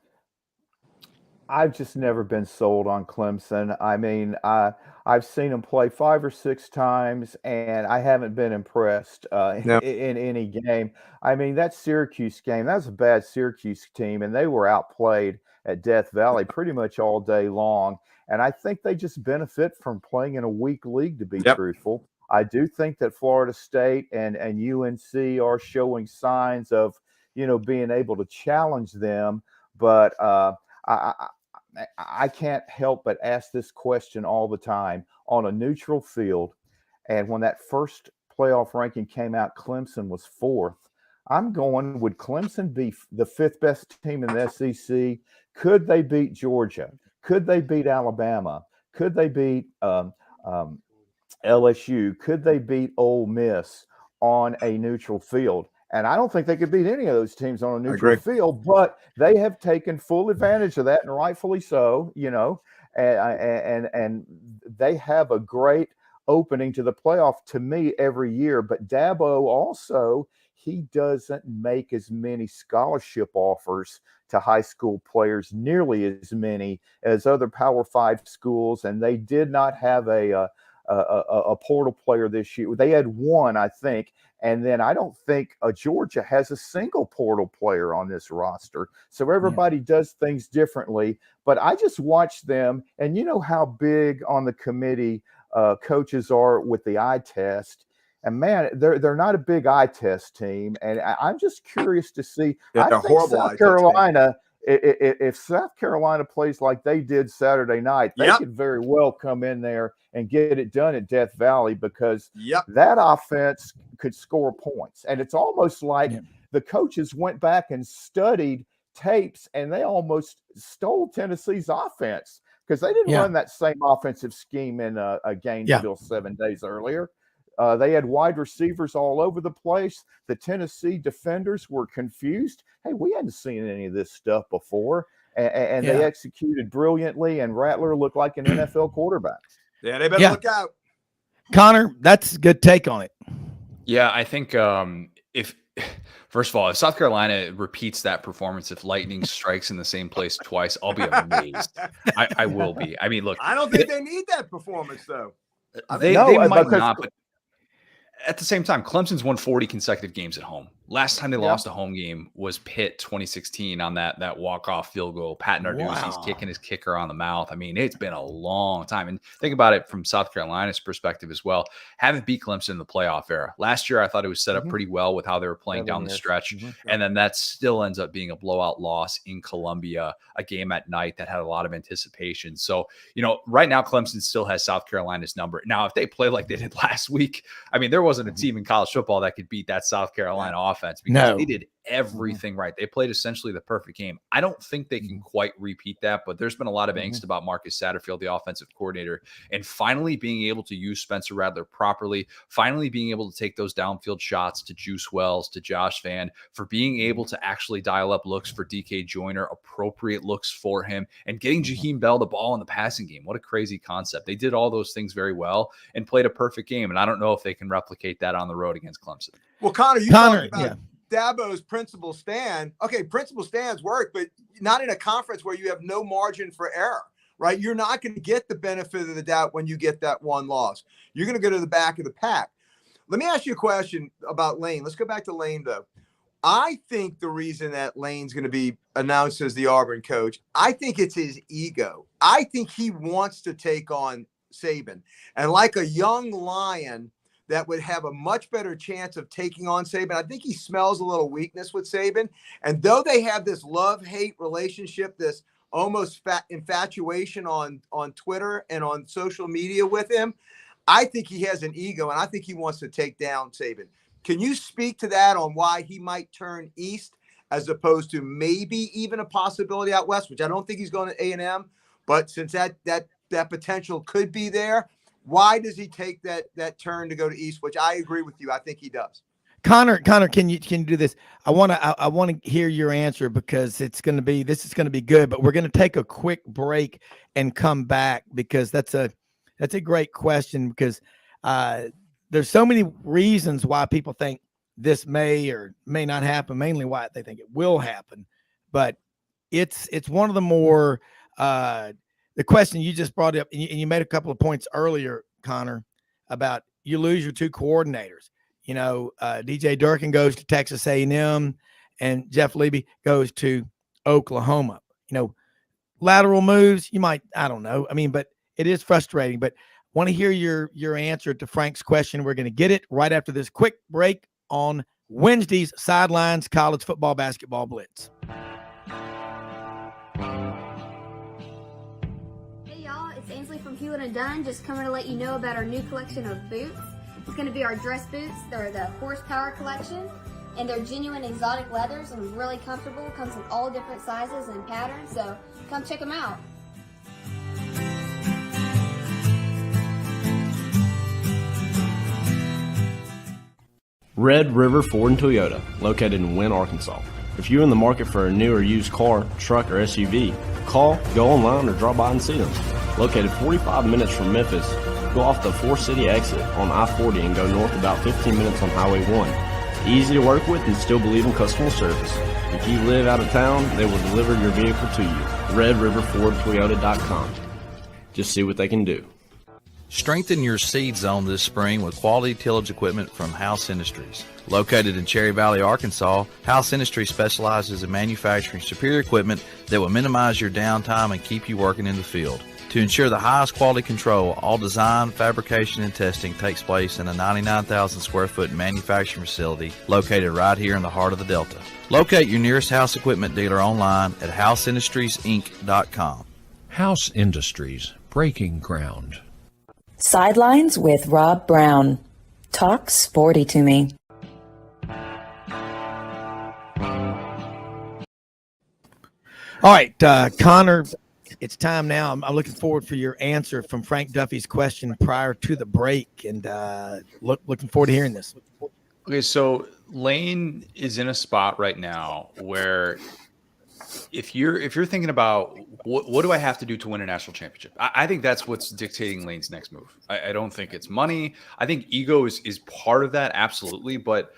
I've just never been sold on Clemson. I mean, I've seen them play 5 or 6 times, and I haven't been impressed in any game. I mean, that Syracuse game, that was a bad Syracuse team, and they were outplayed at Death Valley pretty much all day long. And I think they just benefit from playing in a weak league, to be truthful. I do think that Florida State and UNC are showing signs of, being able to challenge them. But I can't help but ask this question all the time on a neutral field. And when that first playoff ranking came out, Clemson was 4th. I'm going, would Clemson be the 5th best team in the SEC? Could they beat Georgia? Could they beat Alabama? Could they beat LSU? Could they beat Ole Miss on a neutral field? And I don't think they could beat any of those teams on a neutral field, but they have taken full advantage of that, and rightfully so, and they have a great opening to the playoff to me every year. But Dabo also, he doesn't make as many scholarship offers to high school players, nearly as many as other Power 5 schools, and they did not have a portal player this year. They had one, I think, and then I don't think Georgia has a single portal player on this roster. So everybody does things differently. But I just watch them, and you know how big on the committee coaches are with the eye test. And man, they're not a big eye test team, and I'm just curious to see. I think South Carolina if South Carolina plays like they did Saturday night, they could very well come in there and get it done at Death Valley, because that offense could score points. And it's almost like the coaches went back and studied tapes, and they almost stole Tennessee's offense, because they didn't run that same offensive scheme in Gainesville 7 days earlier. They had wide receivers all over the place. The Tennessee defenders were confused. Hey, we hadn't seen any of this stuff before. And they executed brilliantly, and Rattler looked like an NFL quarterback. Yeah, they better look out. Connor, that's a good take on it. Yeah, I think first of all, if South Carolina repeats that performance, if lightning strikes in the same place twice, I'll be amazed. I will be. I mean, look, I don't think they need that performance, though. They might not, but at the same time, Clemson's won 40 consecutive games at home. Last time they lost a home game was Pitt 2016 on that walk-off field goal. Pat Narduzzi's kicking his kicker on the mouth. I mean, it's been a long time. And think about it from South Carolina's perspective as well. Haven't beat Clemson in the playoff era. Last year, I thought it was set up pretty well with how they were playing down the stretch. And then that still ends up being a blowout loss in Columbia, a game at night that had a lot of anticipation. So, right now, Clemson still has South Carolina's number. Now, if they play like they did last week, I mean, there wasn't a team in college football that could beat that South Carolina offense, because they did everything right. They played essentially the perfect game. I don't think they can quite repeat that, but there's been a lot of angst about Marcus Satterfield, the offensive coordinator, and finally being able to use Spencer Rattler properly, finally being able to take those downfield shots to Juice Wells, to Josh Vann, for being able to actually dial up looks for DK Joyner, appropriate looks for him, and getting Jaheim Bell the ball in the passing game. What a crazy concept. They did all those things very well and played a perfect game, and I don't know if they can replicate that on the road against Clemson. Well, Connor, you talked about Dabo's principal stand. Okay, principal stands work, but not in a conference where you have no margin for error, right? You're not going to get the benefit of the doubt when you get that one loss. You're going to go to the back of the pack. Let me ask you a question about Lane. Let's go back to Lane, though. I think the reason that Lane's going to be announced as the Auburn coach, I think it's his ego. I think he wants to take on Saban. And like a young lion that would have a much better chance of taking on Saban, I think he smells a little weakness with Saban. And though they have this love-hate relationship, this almost infatuation on Twitter and on social media with him, I think he has an ego, and I think he wants to take down Saban. Can you speak to that on why he might turn east as opposed to maybe even a possibility out west, which I don't think he's going to A&M, but since that potential could be there, why does he take that turn to go to east, which I agree with you. I think he does. Connor, can you do this? I want to hear your answer, because this is going to be good, but we're going to take a quick break and come back, because that's a great question, because there's so many reasons why people think this may or may not happen, mainly why they think it will happen. But it's one of the more the question you just brought up, and you made a couple of points earlier, Connor, about you lose your two coordinators. DJ Durkin goes to Texas A&M, and Jeff Levy goes to Oklahoma. Lateral moves, you might, I don't know. I mean, but it is frustrating. But want to hear your answer to Frank's question. We're going to get it right after this quick break on Wednesday's Sidelines College Football Basketball Blitz. From Hewlett & Dunn, just coming to let you know about our new collection of boots. It's going to be our dress boots. They're the horsepower collection, and they're genuine exotic leathers and really comfortable. Comes in all different sizes and patterns, so come check them out. Red River Ford and Toyota, located in Wynne, Arkansas. If you're in the market for a new or used car, truck, or SUV, call, go online, or drop by and see them. Located 45 minutes from Memphis, go off the 4-city exit on I-40 and go north about 15 minutes on Highway 1. Easy to work with and still believe in customer service. If you live out of town, they will deliver your vehicle to you. RedRiverFordToyota.com. Just see what they can do. Strengthen your seed zone this spring with quality tillage equipment from House Industries. Located in Cherry Valley, Arkansas, House Industries specializes in manufacturing superior equipment that will minimize your downtime and keep you working in the field. To ensure the highest quality control, all design, fabrication, and testing takes place in a 99,000 square foot manufacturing facility located right here in the heart of the Delta. Locate your nearest House Equipment dealer online at houseindustriesinc.com. House Industries, breaking ground. Sidelines with Rob Browne. Talk sporty to me. All right, Connor, it's time now. I'm looking forward for your answer from Frank Duffy's question prior to the break, and looking forward to hearing this. Okay, so Lane is in a spot right now where if you're thinking about what do I have to do to win a national championship, I think that's what's dictating Lane's next move. I don't think it's money. I think ego is part of that, absolutely, but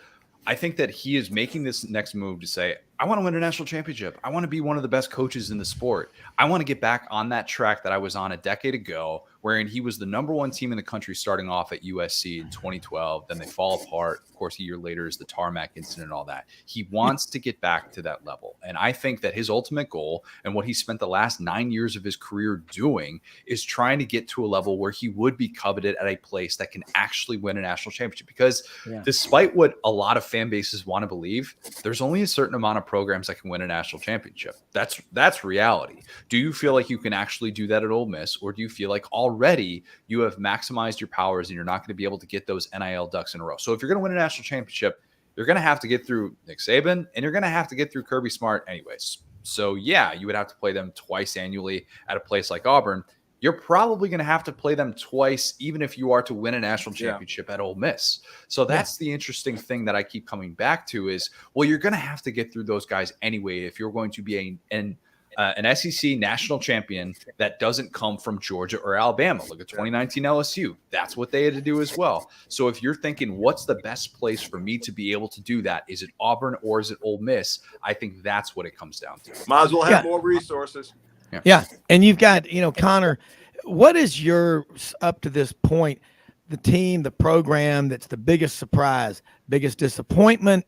I think that he is making this next move to say, I want to win a national championship. I want to be one of the best coaches in the sport. I want to get back on that track that I was on a decade ago, wherein he was the number one team in the country starting off at USC in 2012. Then they fall apart. Of course, a year later is the tarmac incident and all that. He wants to get back to that level. And I think that his ultimate goal and what he spent the last 9 years of his career doing is trying to get to a level where he would be coveted at a place that can actually win a national championship. Because despite what a lot of fan bases want to believe, there's only a certain amount of programs that can win a national championship. That's reality. Do you feel like you can actually do that at Ole Miss, or do you feel like already you have maximized your powers and you're not going to be able to get those NIL ducks in a row? So if you're going to win a national championship, you're going to have to get through Nick Saban and you're going to have to get through Kirby Smart anyways. So yeah, you would have to play them twice annually at a place like Auburn. You're probably going to have to play them twice, even if you are to win a national championship at Ole Miss. So that's the interesting thing that I keep coming back to is, well, you're going to have to get through those guys anyway if you're going to be an SEC national champion that doesn't come from Georgia or Alabama. Look at 2019 LSU. That's what they had to do as well. So if you're thinking, what's the best place for me to be able to do that? Is it Auburn or is it Ole Miss? I think that's what it comes down to. Might as well have more resources. Yeah. And you've got, Connor, what is your, up to this point, the team, the program that's the biggest surprise, biggest disappointment,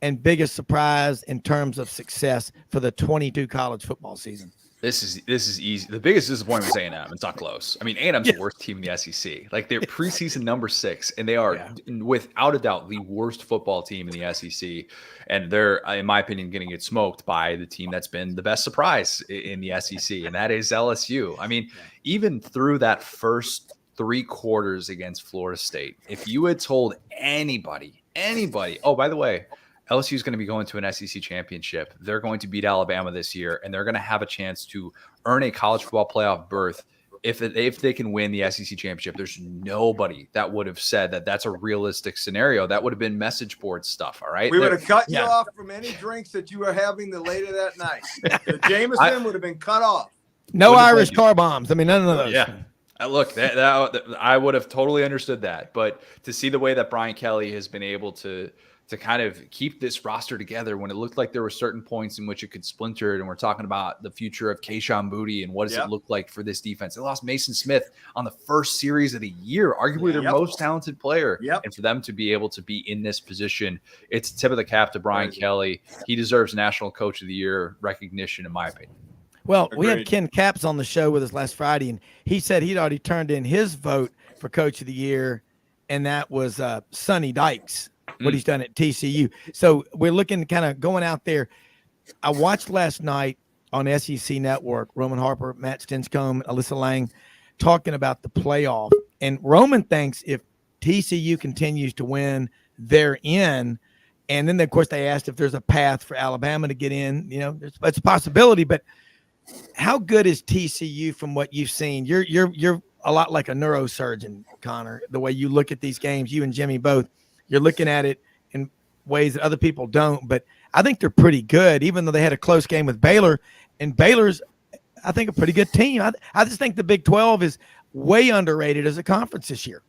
and biggest surprise in terms of success for the 22 college football season? This is easy. The biggest disappointment was A&M. It's not close. I mean, A&M's the worst team in the SEC. Like, they're preseason number 6, and they are without a doubt the worst football team in the SEC. And they're, in my opinion, going to get smoked by the team that's been the best surprise in the SEC, and that is LSU. I mean, even through that first 3 quarters against Florida State, if you had told anybody, oh, by the way, LSU is going to be going to an SEC championship. They're going to beat Alabama this year, and they're going to have a chance to earn a college football playoff berth if they can win the SEC championship. There's nobody that would have said that that's a realistic scenario. That would have been message board stuff, all right? We would have cut you off from any drinks that you were having later that night. The Jameson would have been cut off. No Irish car bombs. I mean, none of those. Yeah. Look, that I would have totally understood that. But to see the way that Brian Kelly has been able to kind of keep this roster together when it looked like there were certain points in which it could splinter. And we're talking about the future of Kayshon Boutte and what does it look like for this defense. They lost Mason Smith on the first series of the year, arguably their most talented player. And for them to be able to be in this position, it's a tip of the cap to Brian Kelly. He deserves National Coach of the Year recognition, in my opinion. Well, we had Ken Capps on the show with us last Friday, and he said he'd already turned in his vote for Coach of the Year, and that was Sonny Dykes. What he's done at TCU. So we're looking kind of going out there. I watched last night on SEC Network, Roman Harper, Matt Stinscombe, Alyssa Lang talking about the playoff. And Roman thinks if TCU continues to win, they're in. And then, of course, they asked if there's a path for Alabama to get in. It's a possibility. But how good is TCU from what you've seen? You're a lot like a neurosurgeon, Connor, the way you look at these games, you and Jimmy both. You're looking at it in ways that other people don't, but I think they're pretty good, even though they had a close game with Baylor. And Baylor's, I think, a pretty good team. I just think the Big 12 is way underrated as a conference this year.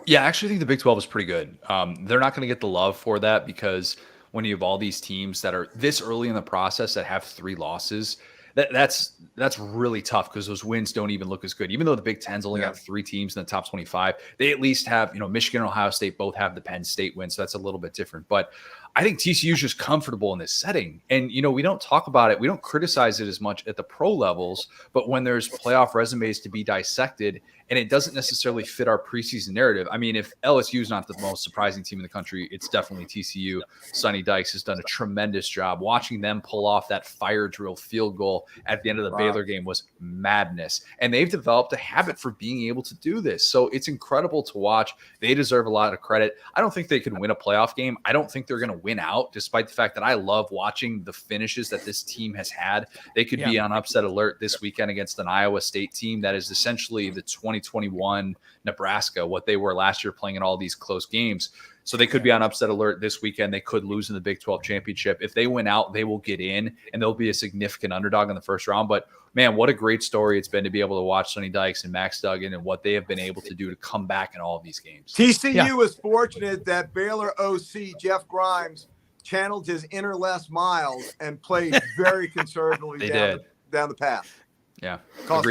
Yeah, I actually think the Big 12 is pretty good. They're not going to get the love for that because when you have all these teams that are this early in the process that have 3 losses, that's really tough because those wins don't even look as good. Even though the Big Ten's only got 3 teams in the top 25, they at least have, Michigan and Ohio State both have the Penn State win, so that's a little bit different. But I think TCU is just comfortable in this setting. And, we don't talk about it. We don't criticize it as much at the pro levels, but when there's playoff resumes to be dissected and it doesn't necessarily fit our preseason narrative. I mean, if LSU is not the most surprising team in the country, it's definitely TCU. Sonny Dykes has done a tremendous job. Watching them pull off that fire drill field goal at the end of the Baylor game was madness. And they've developed a habit for being able to do this. So it's incredible to watch. They deserve a lot of credit. I don't think they could win a playoff game. I don't think they're going to win out, despite the fact that I love watching the finishes that this team has had. They could be on upset alert this weekend against an Iowa State team that is essentially the 2021 Nebraska, what they were last year playing in all these close games. So they could be on upset alert this weekend. They could lose in the Big 12 championship. If they win out, they will get in, and they'll be a significant underdog in the first round. But, man, what a great story it's been to be able to watch Sonny Dykes and Max Duggan and what they have been able to do to come back in all of these games. TCU was fortunate that Baylor OC Jeff Grimes channeled his inner Les Miles and played very conservatively down the path. Yeah.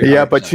Yeah, but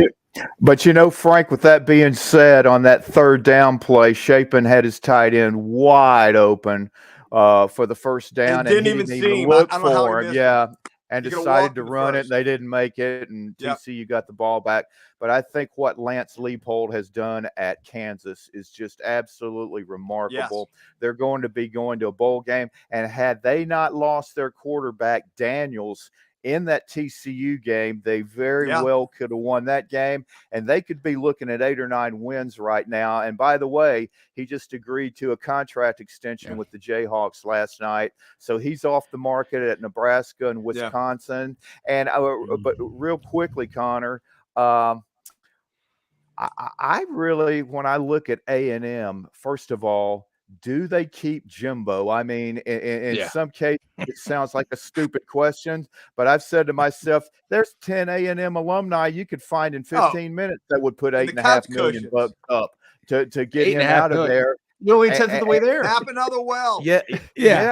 Frank, with that being said, on that third down play, Shapen had his tight end wide open for the first down, and didn't he even didn't see even him. look I don't know how for he him. missed Yeah. him. And You could've decided walked to him run it, first. and they didn't make it, and TCU got the ball back. But I think what Lance Leipold has done at Kansas is just absolutely remarkable. They're going to be going to a bowl game, and had they not lost their quarterback, Daniels, in that TCU game, they very well could have won that game, and they could be looking at 8 or 9 wins right now. And by the way, he just agreed to a contract extension with the Jayhawks last night, so he's off the market at Nebraska and Wisconsin. And but real quickly, Connor, I really, when I look at A&M, first of all, do they keep Jimbo? I mean, in some cases, it sounds like a stupid question, but I've said to myself, there's 10 A&M alumni you could find in 15 minutes that would put $8.5 million up to get him out of there. You're only a tenth of the way there. Tap another well. Yeah,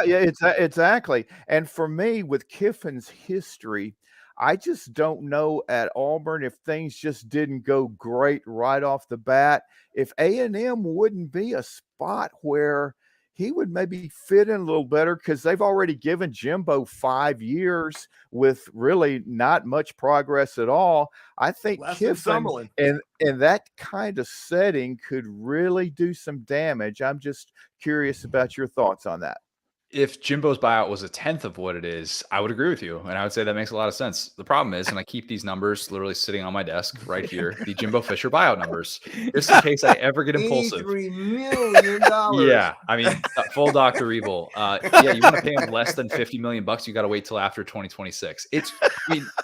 exactly. And for me, with Kiffin's history, I just don't know at Auburn if things just didn't go great right off the bat, if A&M wouldn't be a spot where he would maybe fit in a little better, because they've already given Jimbo 5 years with really not much progress at all. I think Kiffin in that kind of setting could really do some damage. I'm just curious about your thoughts on that. If Jimbo's buyout was a tenth of what it is, I would agree with you. And I would say that makes a lot of sense. The problem is, and I keep these numbers literally sitting on my desk right here, the Jimbo Fisher buyout numbers, just in case I ever get impulsive. $83 million. Yeah. I mean, full Dr. Evil. You want to pay him less than $50 million, you got to wait till after 2026.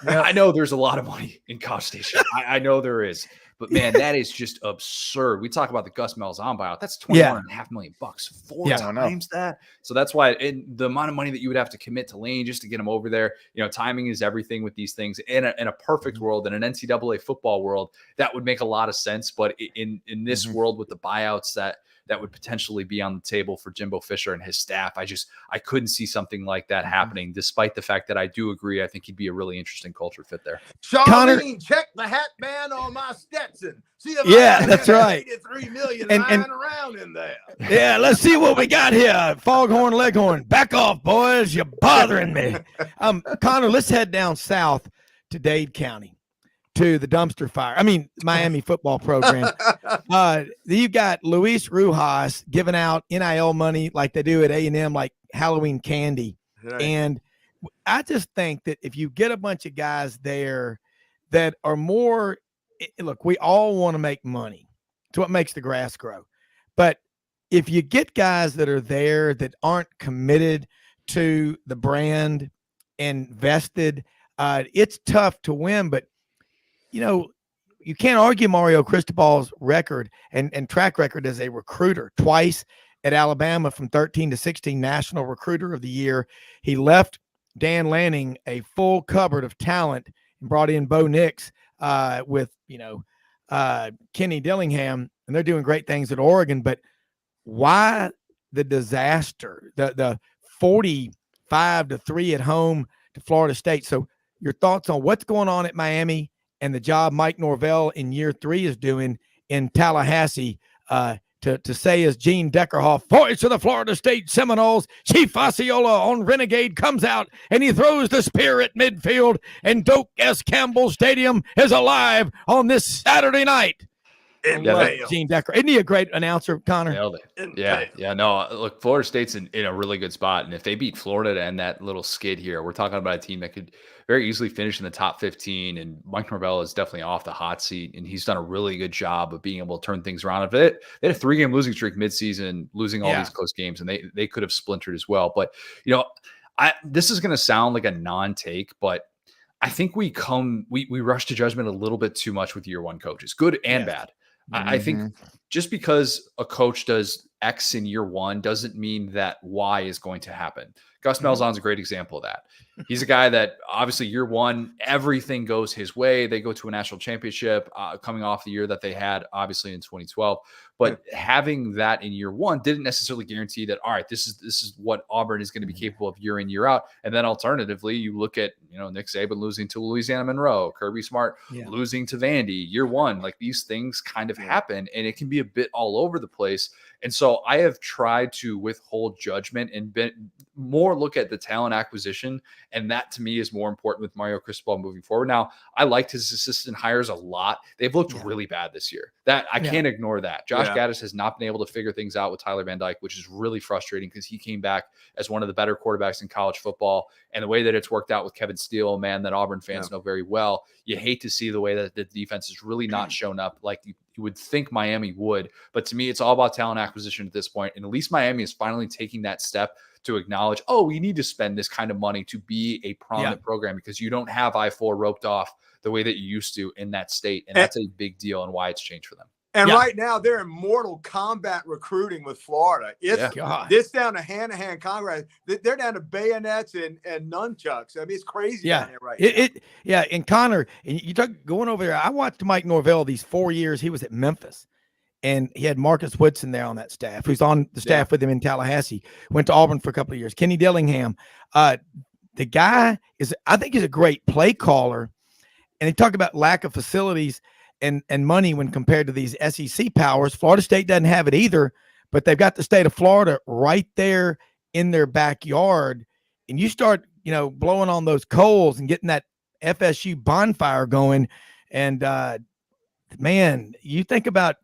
I know there's a lot of money in College Station. I know there is. But man, that is just absurd. We talk about the Gus Malzahn buyout. That's $21.5 million, 4 times that. So that's why the amount of money that you would have to commit to Lane just to get him over there. Timing is everything with these things. In a perfect world, in an NCAA football world, that would make a lot of sense. But in this world with the buyouts that would potentially be on the table for Jimbo Fisher and his staff, I couldn't see something like that happening, despite the fact that I do agree. I think he'd be a really interesting culture fit there. Charlene, check the hat band on my Stetson. See if that's right. $3 million lying around in there. Yeah, let's see what we got here. Foghorn Leghorn. Back off, boys. You're bothering me. Connor, let's head down south to Dade County, to the dumpster fire. Miami football program. You've got Luis Rojas giving out NIL money like they do at A&M, like Halloween candy. Right. And I just think that if you get a bunch of guys there that are more, look, we all want to make money. It's what makes the grass grow. But if you get guys that are there that aren't committed to the brand and vested, it's tough to win. But you can't argue Mario Cristobal's record and track record as a recruiter. Twice at Alabama, from 13 to 16, National Recruiter of the Year. He left Dan Lanning a full cupboard of talent and brought in Bo Nix with Kenny Dillingham, and they're doing great things at Oregon. But why the disaster? The 45-3 at home to Florida State. So your thoughts on what's going on at Miami and the job Mike Norvell in year 3 is doing in Tallahassee, to say as Gene Deckerhoff, voice of the Florida State Seminoles, Chief Osceola on Renegade comes out and he throws the spear at midfield, and Doak S. Campbell Stadium is alive on this Saturday night. Gene Decker. Isn't he a great announcer, Connor? Nailed it. Yeah. No, look, Florida State's in a really good spot. And if they beat Florida to end that little skid here, we're talking about a team that could very easily finish in the top 15. And Mike Norvell is definitely off the hot seat. And he's done a really good job of being able to turn things around. If they had a 3-game losing streak midseason, losing all these close games, and they could have splintered as well. But, this is going to sound like a non-take, but I think we rush to judgment a little bit too much with year one coaches, good and bad. I think just because a coach does X in year one doesn't mean that Y is going to happen. Gus Malzahn's a great example of that. He's a guy that obviously year one, everything goes his way. They go to a national championship coming off the year that they had, obviously in 2012. But having that in year one didn't necessarily guarantee that, all right, this is what Auburn is going to be capable of year in, year out. And then alternatively, you look at, Nick Saban losing to Louisiana Monroe, Kirby Smart losing to Vandy year one. Like these things kind of happen, and it can be a bit all over the place. And so I have tried to withhold judgment and more look at the talent acquisition. And that to me is more important with Mario Cristobal moving forward. Now, I liked his assistant hires a lot. They've looked really bad this year. That I can't ignore that. Josh Gaddis has not been able to figure things out with Tyler Van Dyke, which is really frustrating because he came back as one of the better quarterbacks in college football. And the way that it's worked out with Kevin Steele, a man that Auburn fans know very well, you hate to see the way that the defense has really not shown up like you would think Miami would. But to me, it's all about talent acquisition at this point. And at least Miami is finally taking that step to acknowledge, we need to spend this kind of money to be a prominent program because you don't have I-4 roped off the way that you used to in that state. And that's a big deal and why it's changed for them. And right now they're in mortal combat recruiting with Florida. It's down to hand-to-hand combat. They're down to bayonets and nunchucks. I mean, it's crazy down there right now. And Connor, and you talk going over there. I watched Mike Norvell these 4 years. He was at Memphis, and he had Marcus Woodson there on that staff, who's on the staff with him in Tallahassee. Went to Auburn for a couple of years. Kenny Dillingham, the guy I think he's a great play caller. And they talk about lack of facilities and money when compared to these SEC powers. Florida State doesn't have it either, but they've got the state of Florida right there in their backyard. And you start, blowing on those coals and getting that FSU bonfire going. And man, you think about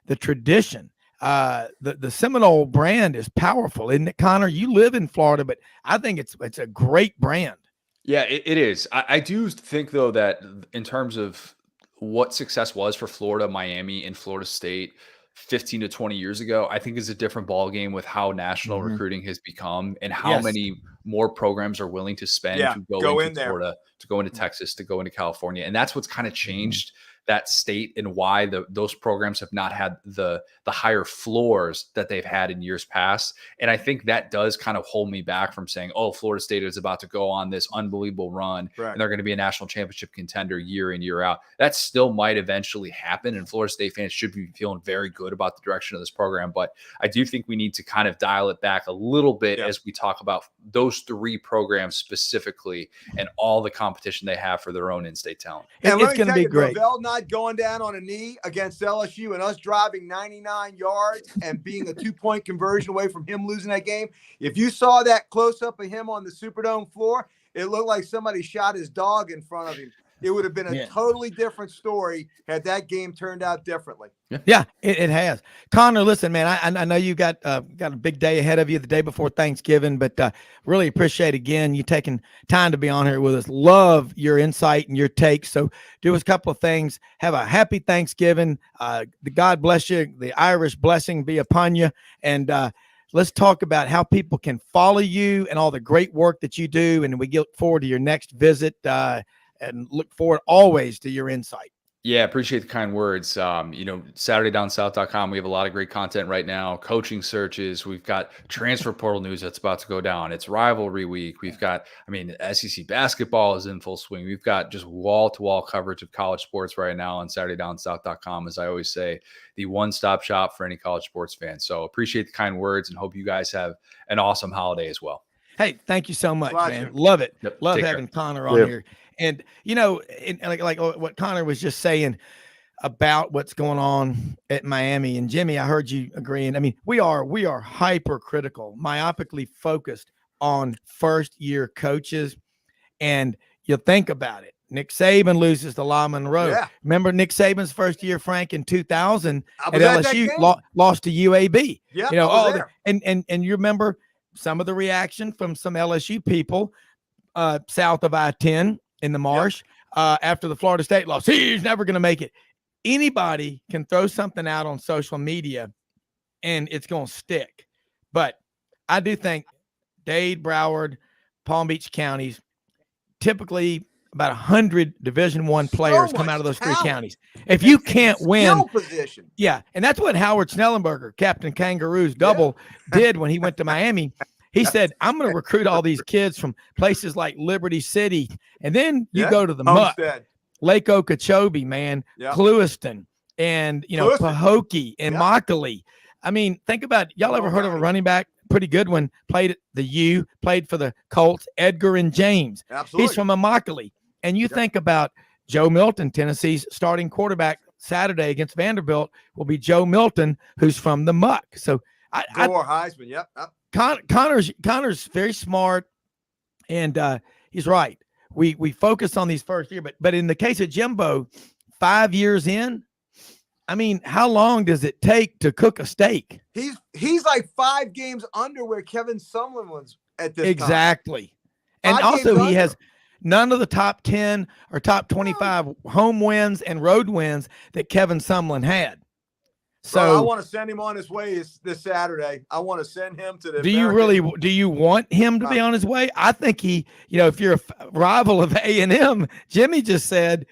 the tradition. The Seminole brand is powerful, isn't it, Connor? You live in Florida, but I think it's a great brand. Yeah, it is. I do think, though, that in terms of what success was for Florida, Miami, and Florida State 15 to 20 years ago, I think is a different ballgame with how national recruiting has become and how many more programs are willing to spend to go into Florida, to go into Texas, to go into California. And that's what's kind of changed that state and why those programs have not had the higher floors that they've had in years past. And I think that does kind of hold me back from saying, Florida State is about to go on this unbelievable run and they're going to be a national championship contender year in, year out. That still might eventually happen. And Florida State fans should be feeling very good about the direction of this program. But I do think we need to kind of dial it back a little bit as we talk about those three programs specifically and all the competition they have for their own in-state talent. And it's going to be great. Not going down on a knee against LSU and us driving 99 yards and being a 2-point conversion away from him losing that game. If you saw that close up of him on the Superdome floor, it looked like somebody shot his dog in front of him. It would have been a totally different story had that game turned out differently. Yeah, it has. Connor, listen, man, I know you got a big day ahead of you the day before Thanksgiving, but really appreciate, again, you taking time to be on here with us. Love your insight and your takes. So do us a couple of things. Have a happy Thanksgiving. God bless you. The Irish blessing be upon you. And let's talk about how people can follow you and all the great work that you do. And we look forward to your next visit and look forward always to your insight. Yeah, appreciate the kind words. SaturdayDownSouth.com. We have a lot of great content right now. Coaching searches. We've got transfer portal news that's about to go down. It's rivalry week. We've got, SEC basketball is in full swing. We've got just wall-to-wall coverage of college sports right now on SaturdayDownSouth.com. As I always say, the one-stop shop for any college sports fan. So appreciate the kind words and hope you guys have an awesome holiday as well. Hey, thank you so much, man. Love it. Love having Connor on here. And, like what Connor was just saying, about what's going on at Miami. And Jimmy, I heard you agreeing. I mean, we are hypercritical, myopically focused on first-year coaches. And you think about it. Nick Saban loses to La Monroe. Yeah. Remember Nick Saban's first year, Frank, in 2000 I at was at that LSU, game. lost to UAB. Yeah, you know, I was there. And you remember some of the reaction from some LSU people south of I-10 in the Marsh after the Florida State loss. He's never going to make it. Anybody can throw something out on social media and it's going to stick. But I do think Dade, Broward, Palm Beach counties, typically about 100 Division I players come out of those three counties. If you can't win, position. yeah, and that's what Howard Snellenberger, Captain Kangaroo's double, did when he went to Miami. He said, I'm going to recruit all these kids from places like Liberty City, and then you go to the muck, Lake Okeechobee, man, Clewiston, and Pahokee and Immokalee. I mean, think about y'all ever heard of a running back, pretty good one, played at the U, played for the Colts, Edgar and James. Absolutely. He's from Immokalee. And you think about Joe Milton, Tennessee's starting quarterback Saturday against Vanderbilt will be Joe Milton, who's from the muck. So Heisman, yep. Connor's very smart, and he's right. We focus on these first year, but in the case of Jimbo, 5 years in, I mean, how long does it take to cook a steak? He's like 5 games under where Kevin Sumlin was at this time. Exactly. And also he has none of the top 10 or top 25 home wins and road wins that Kevin Sumlin had. So I want to send him on his way this Saturday. I want to send him to the do you want him to be on his way? I think if you're a rival of A&M, Jimmy just said,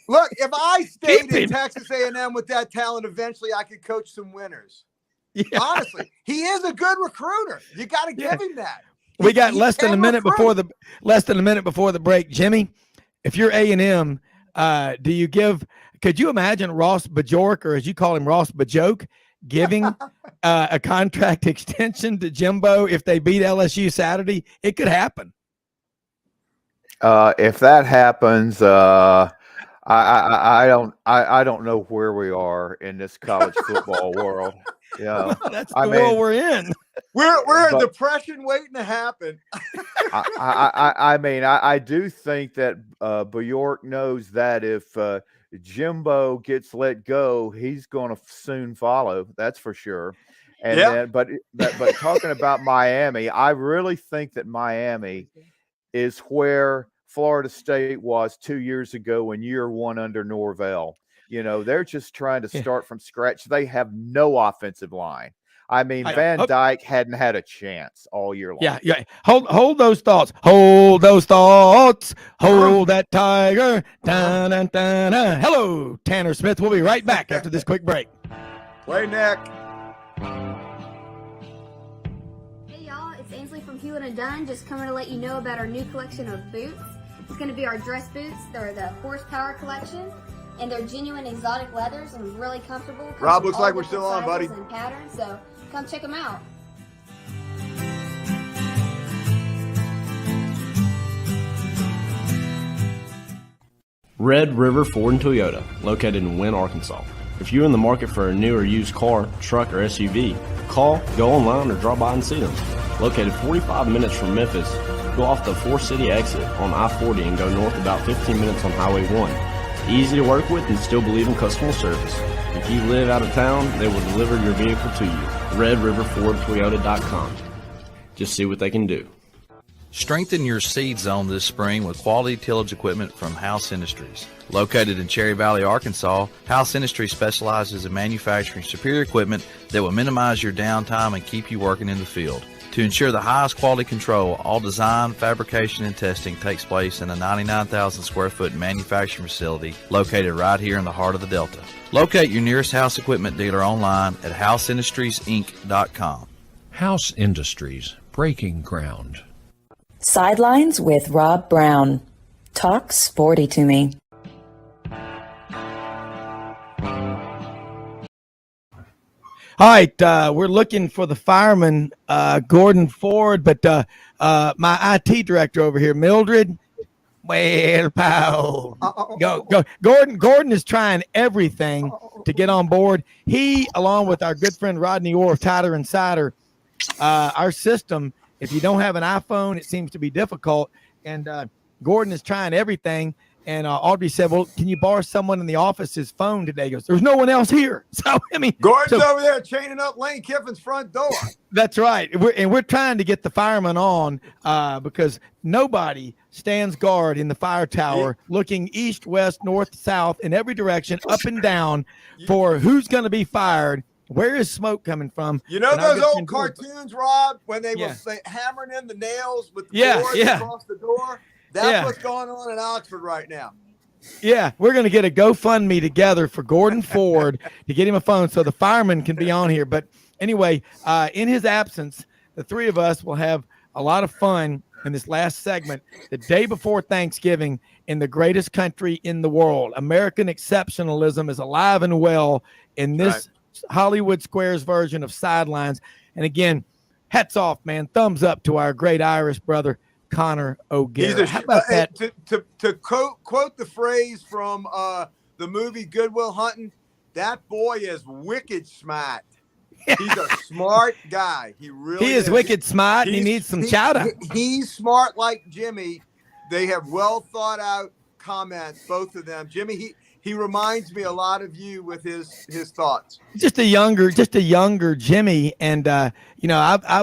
Look, if I stayed in Texas A&M with that talent, eventually I could coach some winners. Yeah. Honestly, he is a good recruiter. You got to give him that. We got less than a minute before the break. Jimmy, if you're A&M, could you imagine Ross Bajork, or as you call him, Ross Bajoke, giving a contract extension to Jimbo if they beat LSU Saturday? It could happen. If that happens, I don't know where we are in this college football world. Yeah, that's the world we're in. We're in depression waiting to happen. I do think that Bjork knows that if Jimbo gets let go, he's going to soon follow. That's for sure. And then, but talking about Miami, I really think that Miami is where Florida State was 2 years ago in year one under Norvell. They're just trying to start from scratch. They have no offensive line. I mean, Van Dyke hadn't had a chance all year long. Yeah. Hold those thoughts. Hold those thoughts. Hold that tiger. Dun, dun, dun, dun. Hello, Tanner Smith. We'll be right back after this quick break. Play, Nick. Hey, y'all. It's Ainsley from Hewlett & Dunn. Just coming to let you know about our new collection of boots. It's going to be our dress boots. They're the horsepower collection, and they're genuine exotic leathers and really comfortable. Rob, looks like we're still on, buddy. And patterns, so come check them out. Red River Ford and Toyota, located in Wynne, Arkansas. If you're in the market for a new or used car, truck, or SUV, call, go online, or drop by and see them. Located 45 minutes from Memphis, go off the 4 City exit on I-40 and go north about 15 minutes on Highway 1. Easy to work with and still believe in customer service. If you live out of town, they will deliver your vehicle to you. RedRiverFordToyota.com. Just see what they can do. Strengthen your seed zone this spring with quality tillage equipment from House Industries. Located in Cherry Valley, Arkansas, House Industries specializes in manufacturing superior equipment that will minimize your downtime and keep you working in the field. To ensure the highest quality control, all design, fabrication, and testing takes place in a 99,000 square foot manufacturing facility located right here in the heart of the Delta. Locate your nearest House equipment dealer online at houseindustriesinc.com. House Industries, breaking ground. Sidelines with Rob Browne. Talk sporty to me. All right, we're looking for the fireman, Gordon Ford, but my IT director over here, Mildred, Well, pal. Go. Gordon is trying everything to get on board. He, along with our good friend Rodney Orr of Tider and Cider, our system, if you don't have an iPhone, it seems to be difficult. And Gordon is trying everything. And Audrey said, well, can you borrow someone in the office's phone today? He goes, there's no one else here. So, I mean, Gordon's over there chaining up Lane Kiffin's front door. That's right. We're trying to get the firemen on because nobody stands guard in the fire tower looking east, west, north, south, in every direction, up and down for who's going to be fired. Where is smoke coming from? You know those old cartoons, Rob, when they were hammering in the nails with the boards across the door? That's what's going on in Oxford right now. Yeah, we're going to get a GoFundMe together for Gordon Ford to get him a phone so the fireman can be on here. But anyway, in his absence, the three of us will have a lot of fun in this last segment, the day before Thanksgiving in the greatest country in the world. American exceptionalism is alive and well in this Hollywood Squares version of Sidelines. And again, hats off, man. Thumbs up to our great Irish brother, Connor O'Gara. How about that? To quote the phrase from the movie Good Will Hunting, that boy is wicked smart. He's a smart guy. He is wicked smart, and he needs some chowder. He's smart like Jimmy. They have well thought out comments, both of them. Jimmy, he reminds me a lot of you with his thoughts. Just a younger Jimmy, and I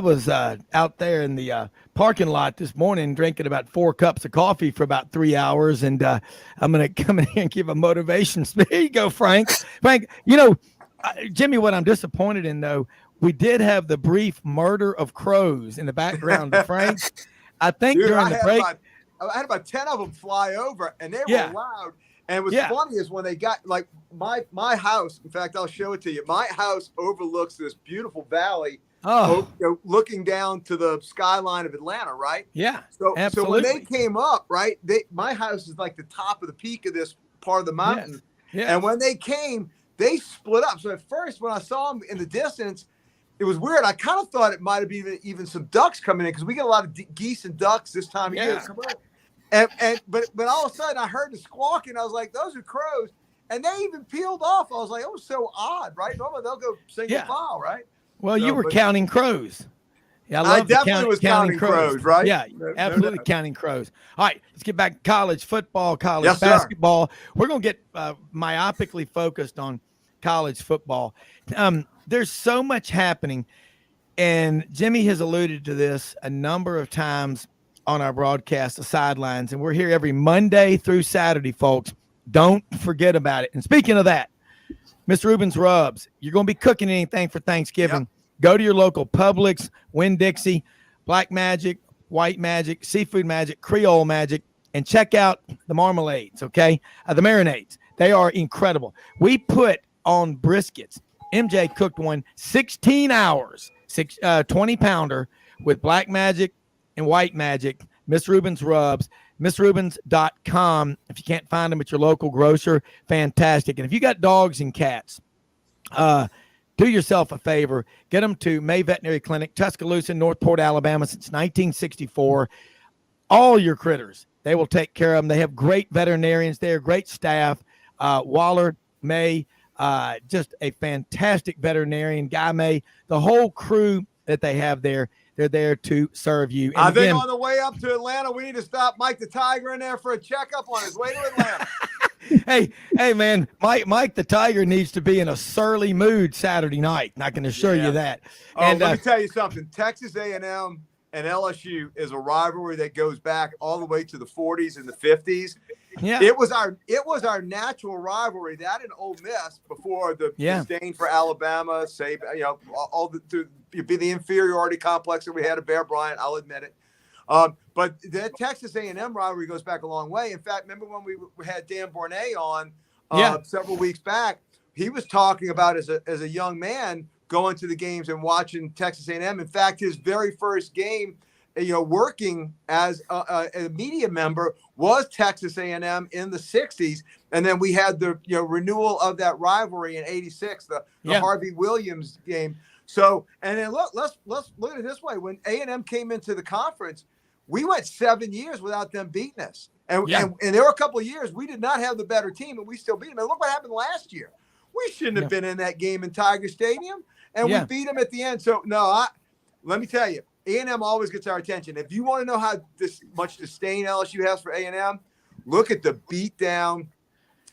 was out there in the parking lot this morning drinking about 4 cups of coffee for about 3 hours, and I'm gonna come in here and give a motivation speech. Here you go, Frank. Frank, Jimmy, what I'm disappointed in, though, we did have the brief murder of crows in the background of Frank. I think during the break, I had about 10 of them fly over, and they were loud. And what's funny is when they got, like, my house, in fact, I'll show it to you. My house overlooks this beautiful valley, looking down to the skyline of Atlanta, right? Yeah, so absolutely. So when they came up, right, my house is like the top of the peak of this part of the mountain. Yes. And when they came, they split up. So at first, when I saw them in the distance, it was weird. I kind of thought it might have been even some ducks coming in because we get a lot of geese and ducks this time of year. But all of a sudden, I heard the squawking. I was like, those are crows. And they even peeled off. I was like, it was so odd, right? Normally, they'll go single file, right? Well, you were counting crows. Yeah, I definitely was counting crows, right? Yeah, absolutely counting crows. All right, let's get back to college football, college basketball. We're going to get myopically focused on college football. There's so much happening, and Jimmy has alluded to this a number of times on our broadcast, The Sidelines, and we're here every Monday through Saturday, folks. Don't forget about it. And speaking of that, Miss Rubin's Rubs, you're going to be cooking anything for Thanksgiving. Yep. Go to your local Publix, Winn-Dixie, Black Magic, White Magic, Seafood Magic, Creole Magic, and check out the marmalades, okay? The marinades. They are incredible. We put on briskets. MJ cooked one 16 hours, 20-pounder with Black Magic and White Magic, Miss Rubin's Rubs, MissRubins.com. If you can't find them at your local grocer, fantastic. And if you got dogs and cats, do yourself a favor. Get them to May Veterinary Clinic, Tuscaloosa, Northport, Alabama, since 1964. All your critters, they will take care of them. They have great veterinarians there, great staff. Waller, May, just a fantastic veterinarian. Guy May, the whole crew that they have there, they're there to serve you. And I think on the way up to Atlanta, we need to stop Mike the Tiger in there for a checkup on his way to Atlanta. hey, man, Mike the Tiger needs to be in a surly mood Saturday night. And I can assure you that. And let me tell you something. Texas A&M and LSU is a rivalry that goes back all the way to the 40s and the 50s. Yeah, it was our natural rivalry. That and Ole Miss before the disdain for Alabama, say all the inferiority complex that we had at Bear Bryant. I'll admit it. But the Texas A&M rivalry goes back a long way. In fact, remember when we had Dan Bornay on several weeks back? He was talking about as a young man going to the games and watching Texas A&M. In fact, his very first game, working as a media member was Texas A&M in the 60s. And then we had the renewal of that rivalry in 86, the Harvey Williams game. So, and then let's look at it this way. When A&M came into the conference, we went 7 years without them beating us. And there were a couple of years we did not have the better team, and we still beat them. And look what happened last year. We shouldn't have been in that game in Tiger Stadium, and we beat them at the end. So, no, let me tell you, A&M always gets our attention. If you want to know how much disdain LSU has for A&M, look at the beatdown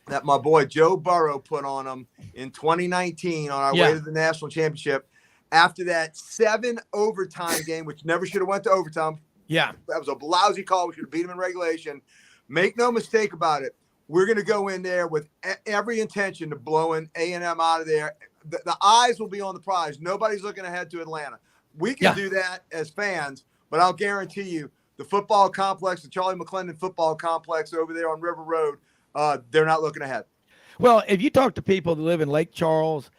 that my boy Joe Burrow put on them in 2019 on our way to the national championship after that 7 overtime game, which never should have went to overtime. Yeah. That was a lousy call. We should have beat them in regulation. Make no mistake about it. We're going to go in there with every intention of blowing A&M out of there. The eyes will be on the prize. Nobody's looking ahead to Atlanta. We can do that as fans, but I'll guarantee you the football complex, the Charlie McClendon football complex over there on River Road, they're not looking ahead. Well, if you talk to people that live in Lake Charles,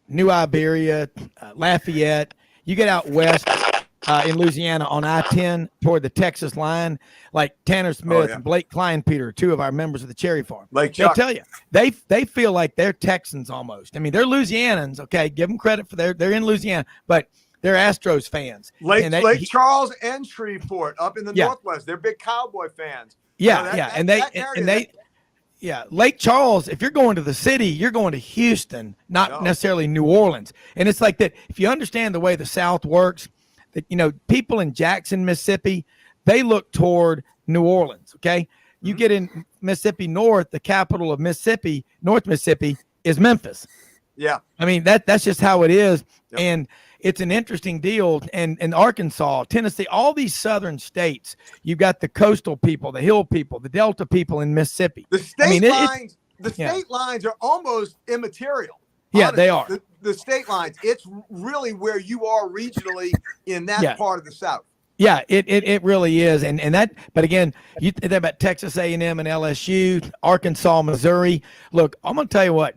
New Iberia, Lafayette, you get out west in Louisiana on I-10 toward the Texas line, like Tanner Smith and Blake Kleinpeter, 2 of our members of the Cherry Farm. They'll tell you, they feel like they're Texans almost. I mean, they're Louisianans, okay? Give them credit for they're in Louisiana, but they're Astros fans. Lake Charles and Shreveport up in the Northwest, they're big Cowboy fans. Lake Charles, if you're going to the city, you're going to Houston, not necessarily New Orleans. And it's like that. If you understand the way the South works, that, you know, people in Jackson, Mississippi, they look toward New Orleans. Okay. You get in Mississippi North, the capital of Mississippi, North Mississippi is Memphis. Yeah. I mean, that's just how it is. Yep. And it's an interesting deal. And Arkansas, Tennessee, all these southern states, you've got the coastal people, the hill people, the Delta people in Mississippi. The state lines are almost immaterial. Yeah, honestly. they are. The state lines, it's really where you are regionally in that part of the South. Yeah, it really is. And that, but again, you think about Texas A&M and LSU, Arkansas, Missouri. Look, I'm going to tell you what.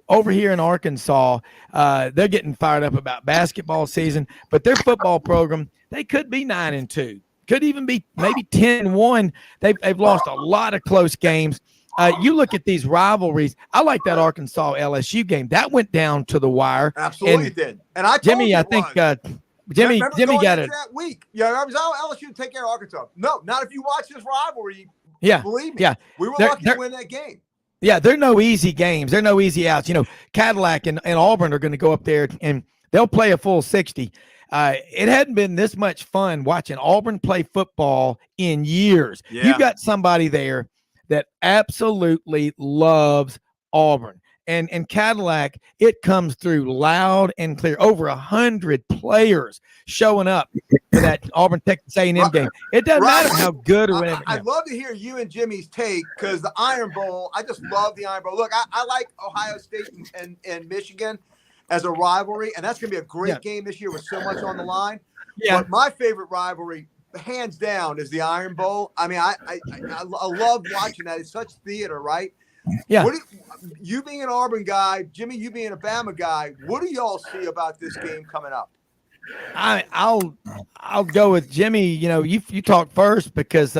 Over here in Arkansas, they're getting fired up about basketball season, but their football program, they could be 9-2, could even be maybe 10-1. They've lost a lot of close games. You look at these rivalries. I like that Arkansas LSU game. That went down to the wire. Absolutely did. And I told Jimmy, you I think Jimmy got it that week. Yeah, I was LSU to take care of Arkansas. No, not if you watch this rivalry. Yeah, believe me. Yeah, we were lucky to win that game. Yeah, they're no easy games. They're no easy outs. You know, Cadillac and Auburn are going to go up there and they'll play a full 60. It hadn't been this much fun watching Auburn play football in years. Yeah. You've got somebody there that absolutely loves Auburn. And Cadillac, it comes through loud and clear. Over 100 players showing up for that Auburn Texas A&M game. It doesn't matter how good or whatever. I'd love to hear you and Jimmy's take because the Iron Bowl, I just love the Iron Bowl. Look, I like Ohio State and Michigan as a rivalry, and that's going to be a great game this year with so much on the line. Yeah. But my favorite rivalry, hands down, is the Iron Bowl. I mean, I love watching that. It's such theater, right? Yeah. You being an Auburn guy, Jimmy, you being a Bama guy, what do y'all see about this game coming up? I'll go with Jimmy. You know, you talk first because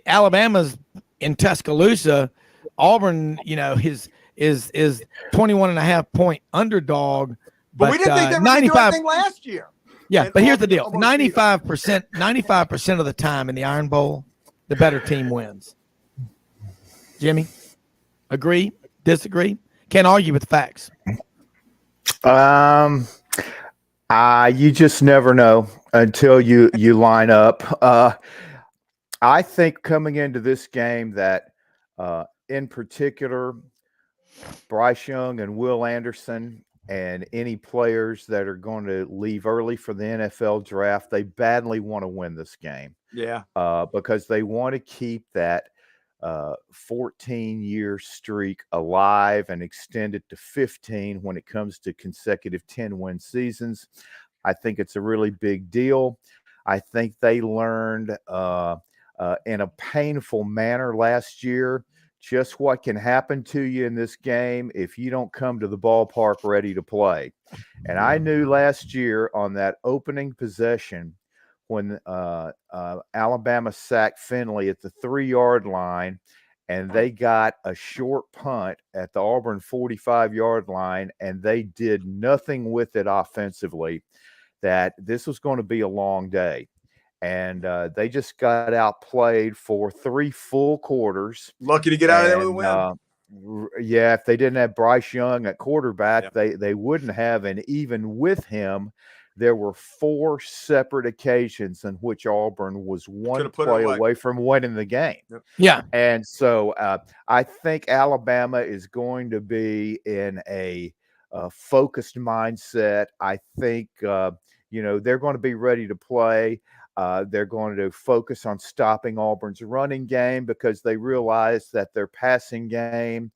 Alabama's in Tuscaloosa. Auburn, you know, is 21.5 point underdog. But we didn't think they were going to do anything last year. Yeah, but here's the deal: 95% of the time in the Iron Bowl, the better team wins. Jimmy. Agree? Disagree? Can't argue with the facts. You just never know until you line up. I think coming into this game that, in particular, Bryce Young and Will Anderson and any players that are going to leave early for the NFL draft, they badly want to win this game. Yeah. Because they want to keep that 14-year streak alive and extend it to 15 when it comes to consecutive 10-win seasons. I think it's a really big deal. I think they learned in a painful manner last year just what can happen to you in this game if you don't come to the ballpark ready to play. And I knew last year on that opening possession when Alabama sacked Finley at the 3-yard line and they got a short punt at the Auburn 45-yard line and they did nothing with it offensively, that this was going to be a long day. and they just got outplayed for 3 full quarters. Lucky to get out of there with a win. Yeah, if they didn't have Bryce Young at quarterback, they wouldn't have. And even with him, there were 4 separate occasions in which Auburn was one play away from winning the game. Yeah. And so I think Alabama is going to be in a focused mindset. I think, they're going to be ready to play. They're going to focus on stopping Auburn's running game because they realize that their passing game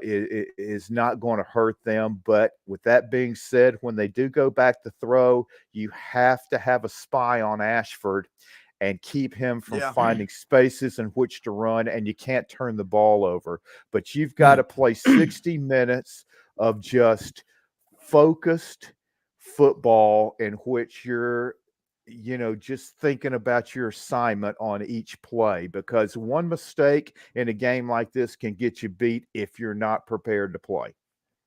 is not going to hurt them. But with that being said, when they do go back to throw, you have to have a spy on Ashford and keep him from finding spaces in which to run, and you can't turn the ball over. But you've got to play 60 minutes of just focused football in which you're just thinking about your assignment on each play, because one mistake in a game like this can get you beat if you're not prepared to play.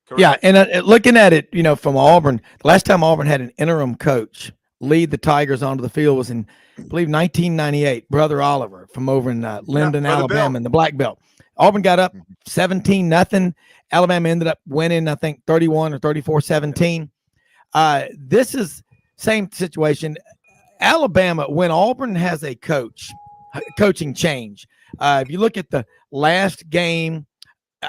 Correct. Yeah, and looking at it, from Auburn, the last time Auburn had an interim coach lead the Tigers onto the field was in, I believe, 1998. Brother Oliver from over in Linden, Alabama, in the Black Belt. Auburn got up 17-0. Alabama ended up winning, I think, 31 or 34-17. This is same situation. Alabama, when Auburn has a coaching change, if you look at the last game,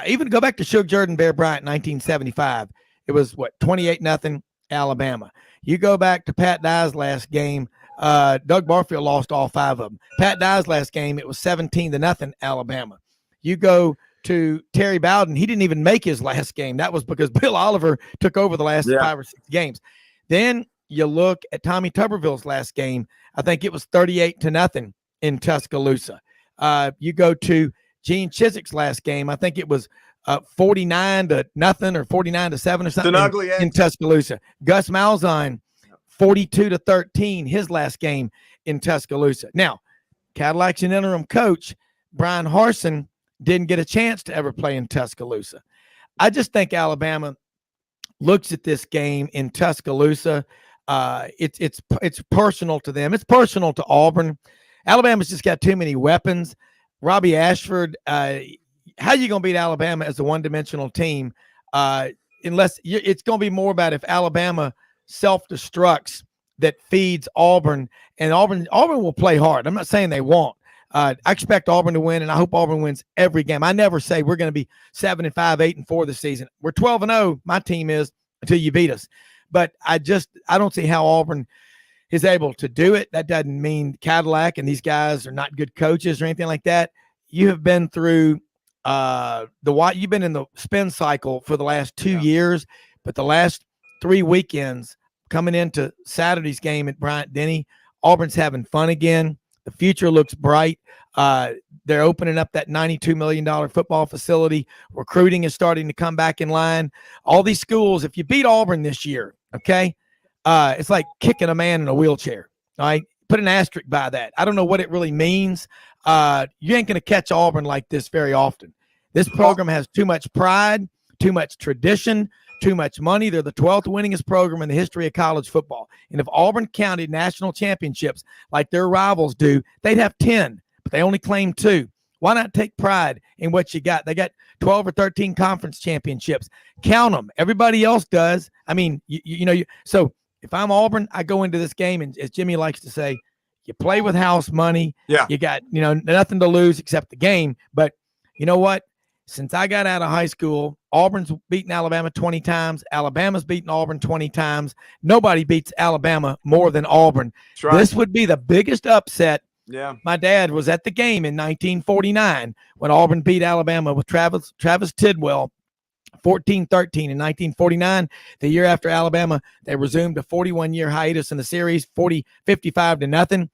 even go back to Suge Jordan Bear Bryant in 1975, it was 28-0 Alabama. You go back to Pat Dye's last game, Doug Barfield lost all 5 of them. Pat Dye's last game, it was 17-0 Alabama. You go to Terry Bowden, he didn't even make his last game. That was because Bill Oliver took over the last 5 or 6 games. Then you look at Tommy Tuberville's last game, I think it was 38-0 in Tuscaloosa. You go to Gene Chiswick's last game, I think it was 49-0 or 49-7 or something in Tuscaloosa. Gus Malzahn, 42-13, his last game in Tuscaloosa. Now, Cadillac's an interim coach. Brian Harsin didn't get a chance to ever play in Tuscaloosa. I just think Alabama looks at this game in Tuscaloosa. It's personal to them. It's personal to Auburn. Alabama's just got too many weapons. Robbie Ashford, how you going to beat Alabama as a one-dimensional team unless it's going to be more about if Alabama self-destructs that feeds Auburn, and Auburn will play hard. I'm not saying they won't. I expect Auburn to win, and I hope Auburn wins every game. I never say we're going to be 7-5, 8-4 this season. We're 12-0. My team is until you beat us. But I don't see how Auburn is able to do it. That doesn't mean Cadillac and these guys are not good coaches or anything like that. You have been through you've been in the spin cycle for the last 2 years, but the last 3 weekends coming into Saturday's game at Bryant-Denny, Auburn's having fun again. The future looks bright. They're opening up that $92 million football facility. Recruiting is starting to come back in line. All these schools, if you beat Auburn this year, okay, it's like kicking a man in a wheelchair. All right, put an asterisk by that. I don't know what it really means. You ain't going to catch Auburn like this very often. This program has too much pride, too much tradition, too much money. They're the 12th winningest program in the history of college football. And if Auburn counted national championships like their rivals do, they'd have 10, but they only claim 2. Why not take pride in what you got? They got 12 or 13 conference championships. Count them. Everybody else does. I mean, so if I'm Auburn, I go into this game, and as Jimmy likes to say, you play with house money. Yeah. You got, nothing to lose except the game. But you know what? Since I got out of high school, Auburn's beaten Alabama 20 times. Alabama's beaten Auburn 20 times. Nobody beats Alabama more than Auburn. Right. This would be the biggest upset. Yeah. My dad was at the game in 1949 when Auburn beat Alabama with Travis Tidwell 14-13 in 1949. The year after Alabama, they resumed a 41-year hiatus in the series, 55-0.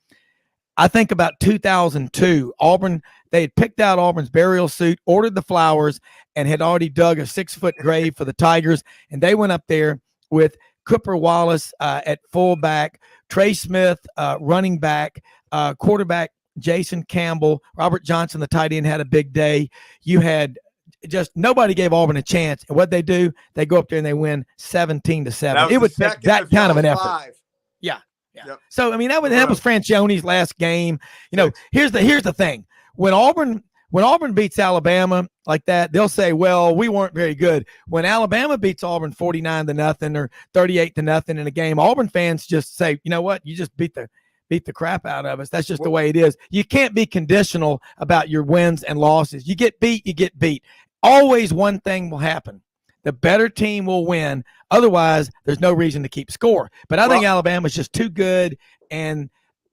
I think about 2002, Auburn, they had picked out Auburn's burial suit, ordered the flowers, and had already dug a 6-foot grave for the Tigers. And they went up there with Cooper Wallace at fullback, Trey Smith running back, quarterback Jason Campbell, Robert Johnson, the tight end, had a big day. You had just nobody gave Auburn a chance. And what they do, they go up there and they win 17-7. It would take that kind of an effort. Yeah. Yep. So I mean that was Franchione's last game. You know, here's the thing. When Auburn beats Alabama like that, they'll say, well, we weren't very good. When Alabama beats Auburn 49-0 or 38-0 in a game, Auburn fans just say, you know what? You just beat the crap out of us. That's just the way it is. You can't be conditional about your wins and losses. You get beat, you get beat. Always one thing will happen. The better team will win. Otherwise, there's no reason to keep score. But I think Alabama's just too good, and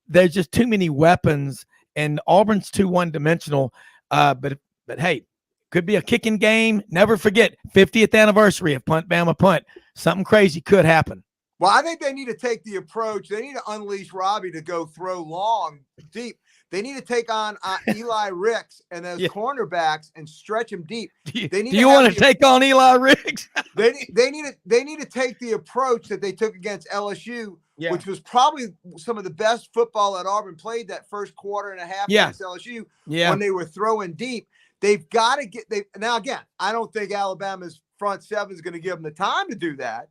there's just too many weapons, and Auburn's too one-dimensional. But hey, could be a kicking game. Never forget, 50th anniversary of Punt Bama Punt. Something crazy could happen. Well, I think they need to take the approach. They need to unleash Robbie to go throw long, deep. They need to take on Eli Ricks and those cornerbacks and stretch him deep. Do you want to take on Eli Ricks? they need to take the approach that they took against LSU, which was probably some of the best football that Auburn played that first quarter and a half against LSU when they were throwing deep. They've got to get now again. I don't think Alabama's front seven is going to give them the time to do that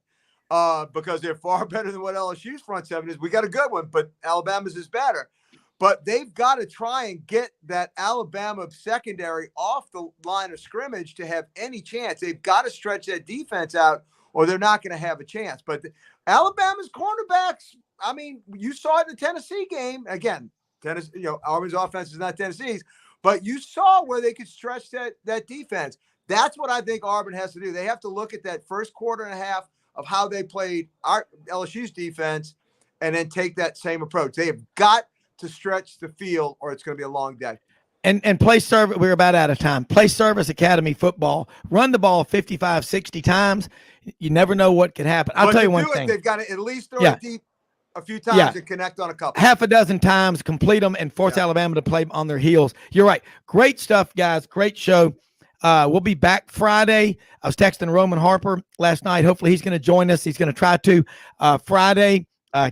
because they're far better than what LSU's front seven is. We got a good one, but Alabama's is better. But they've got to try and get that Alabama secondary off the line of scrimmage to have any chance. They've got to stretch that defense out, or they're not going to have a chance. But Alabama's cornerbacks, I mean, you saw it in the Tennessee game. Again, Auburn's offense is not Tennessee's, but you saw where they could stretch that defense. That's what I think Auburn has to do. They have to look at that first quarter and a half of how they played LSU's defense and then take that same approach. They have got to stretch the field, or it's going to be a long day. And play service. We're about out of time. Play Service Academy football. Run the ball 55, 60 times. You never know what could happen. I'll tell you one thing. They've got to at least throw it deep a few times and connect on a couple. Half a dozen times, complete them, and force Alabama to play on their heels. You're right. Great stuff, guys. Great show. We'll be back Friday. I was texting Roman Harper last night. Hopefully he's going to join us. He's going to try to. Friday,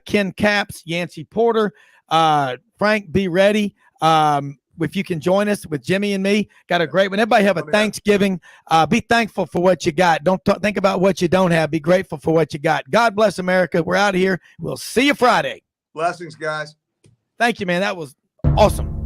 Ken Capps, Yancey Porter, Frank, be ready. If you can join us with Jimmy and me, got a great one. Everybody have a Thanksgiving. Be thankful for what you got. Don't think about what you don't have. Be grateful for what you got. God bless America. We're out of here. We'll see you Friday. Blessings, guys. Thank you, man. That was awesome.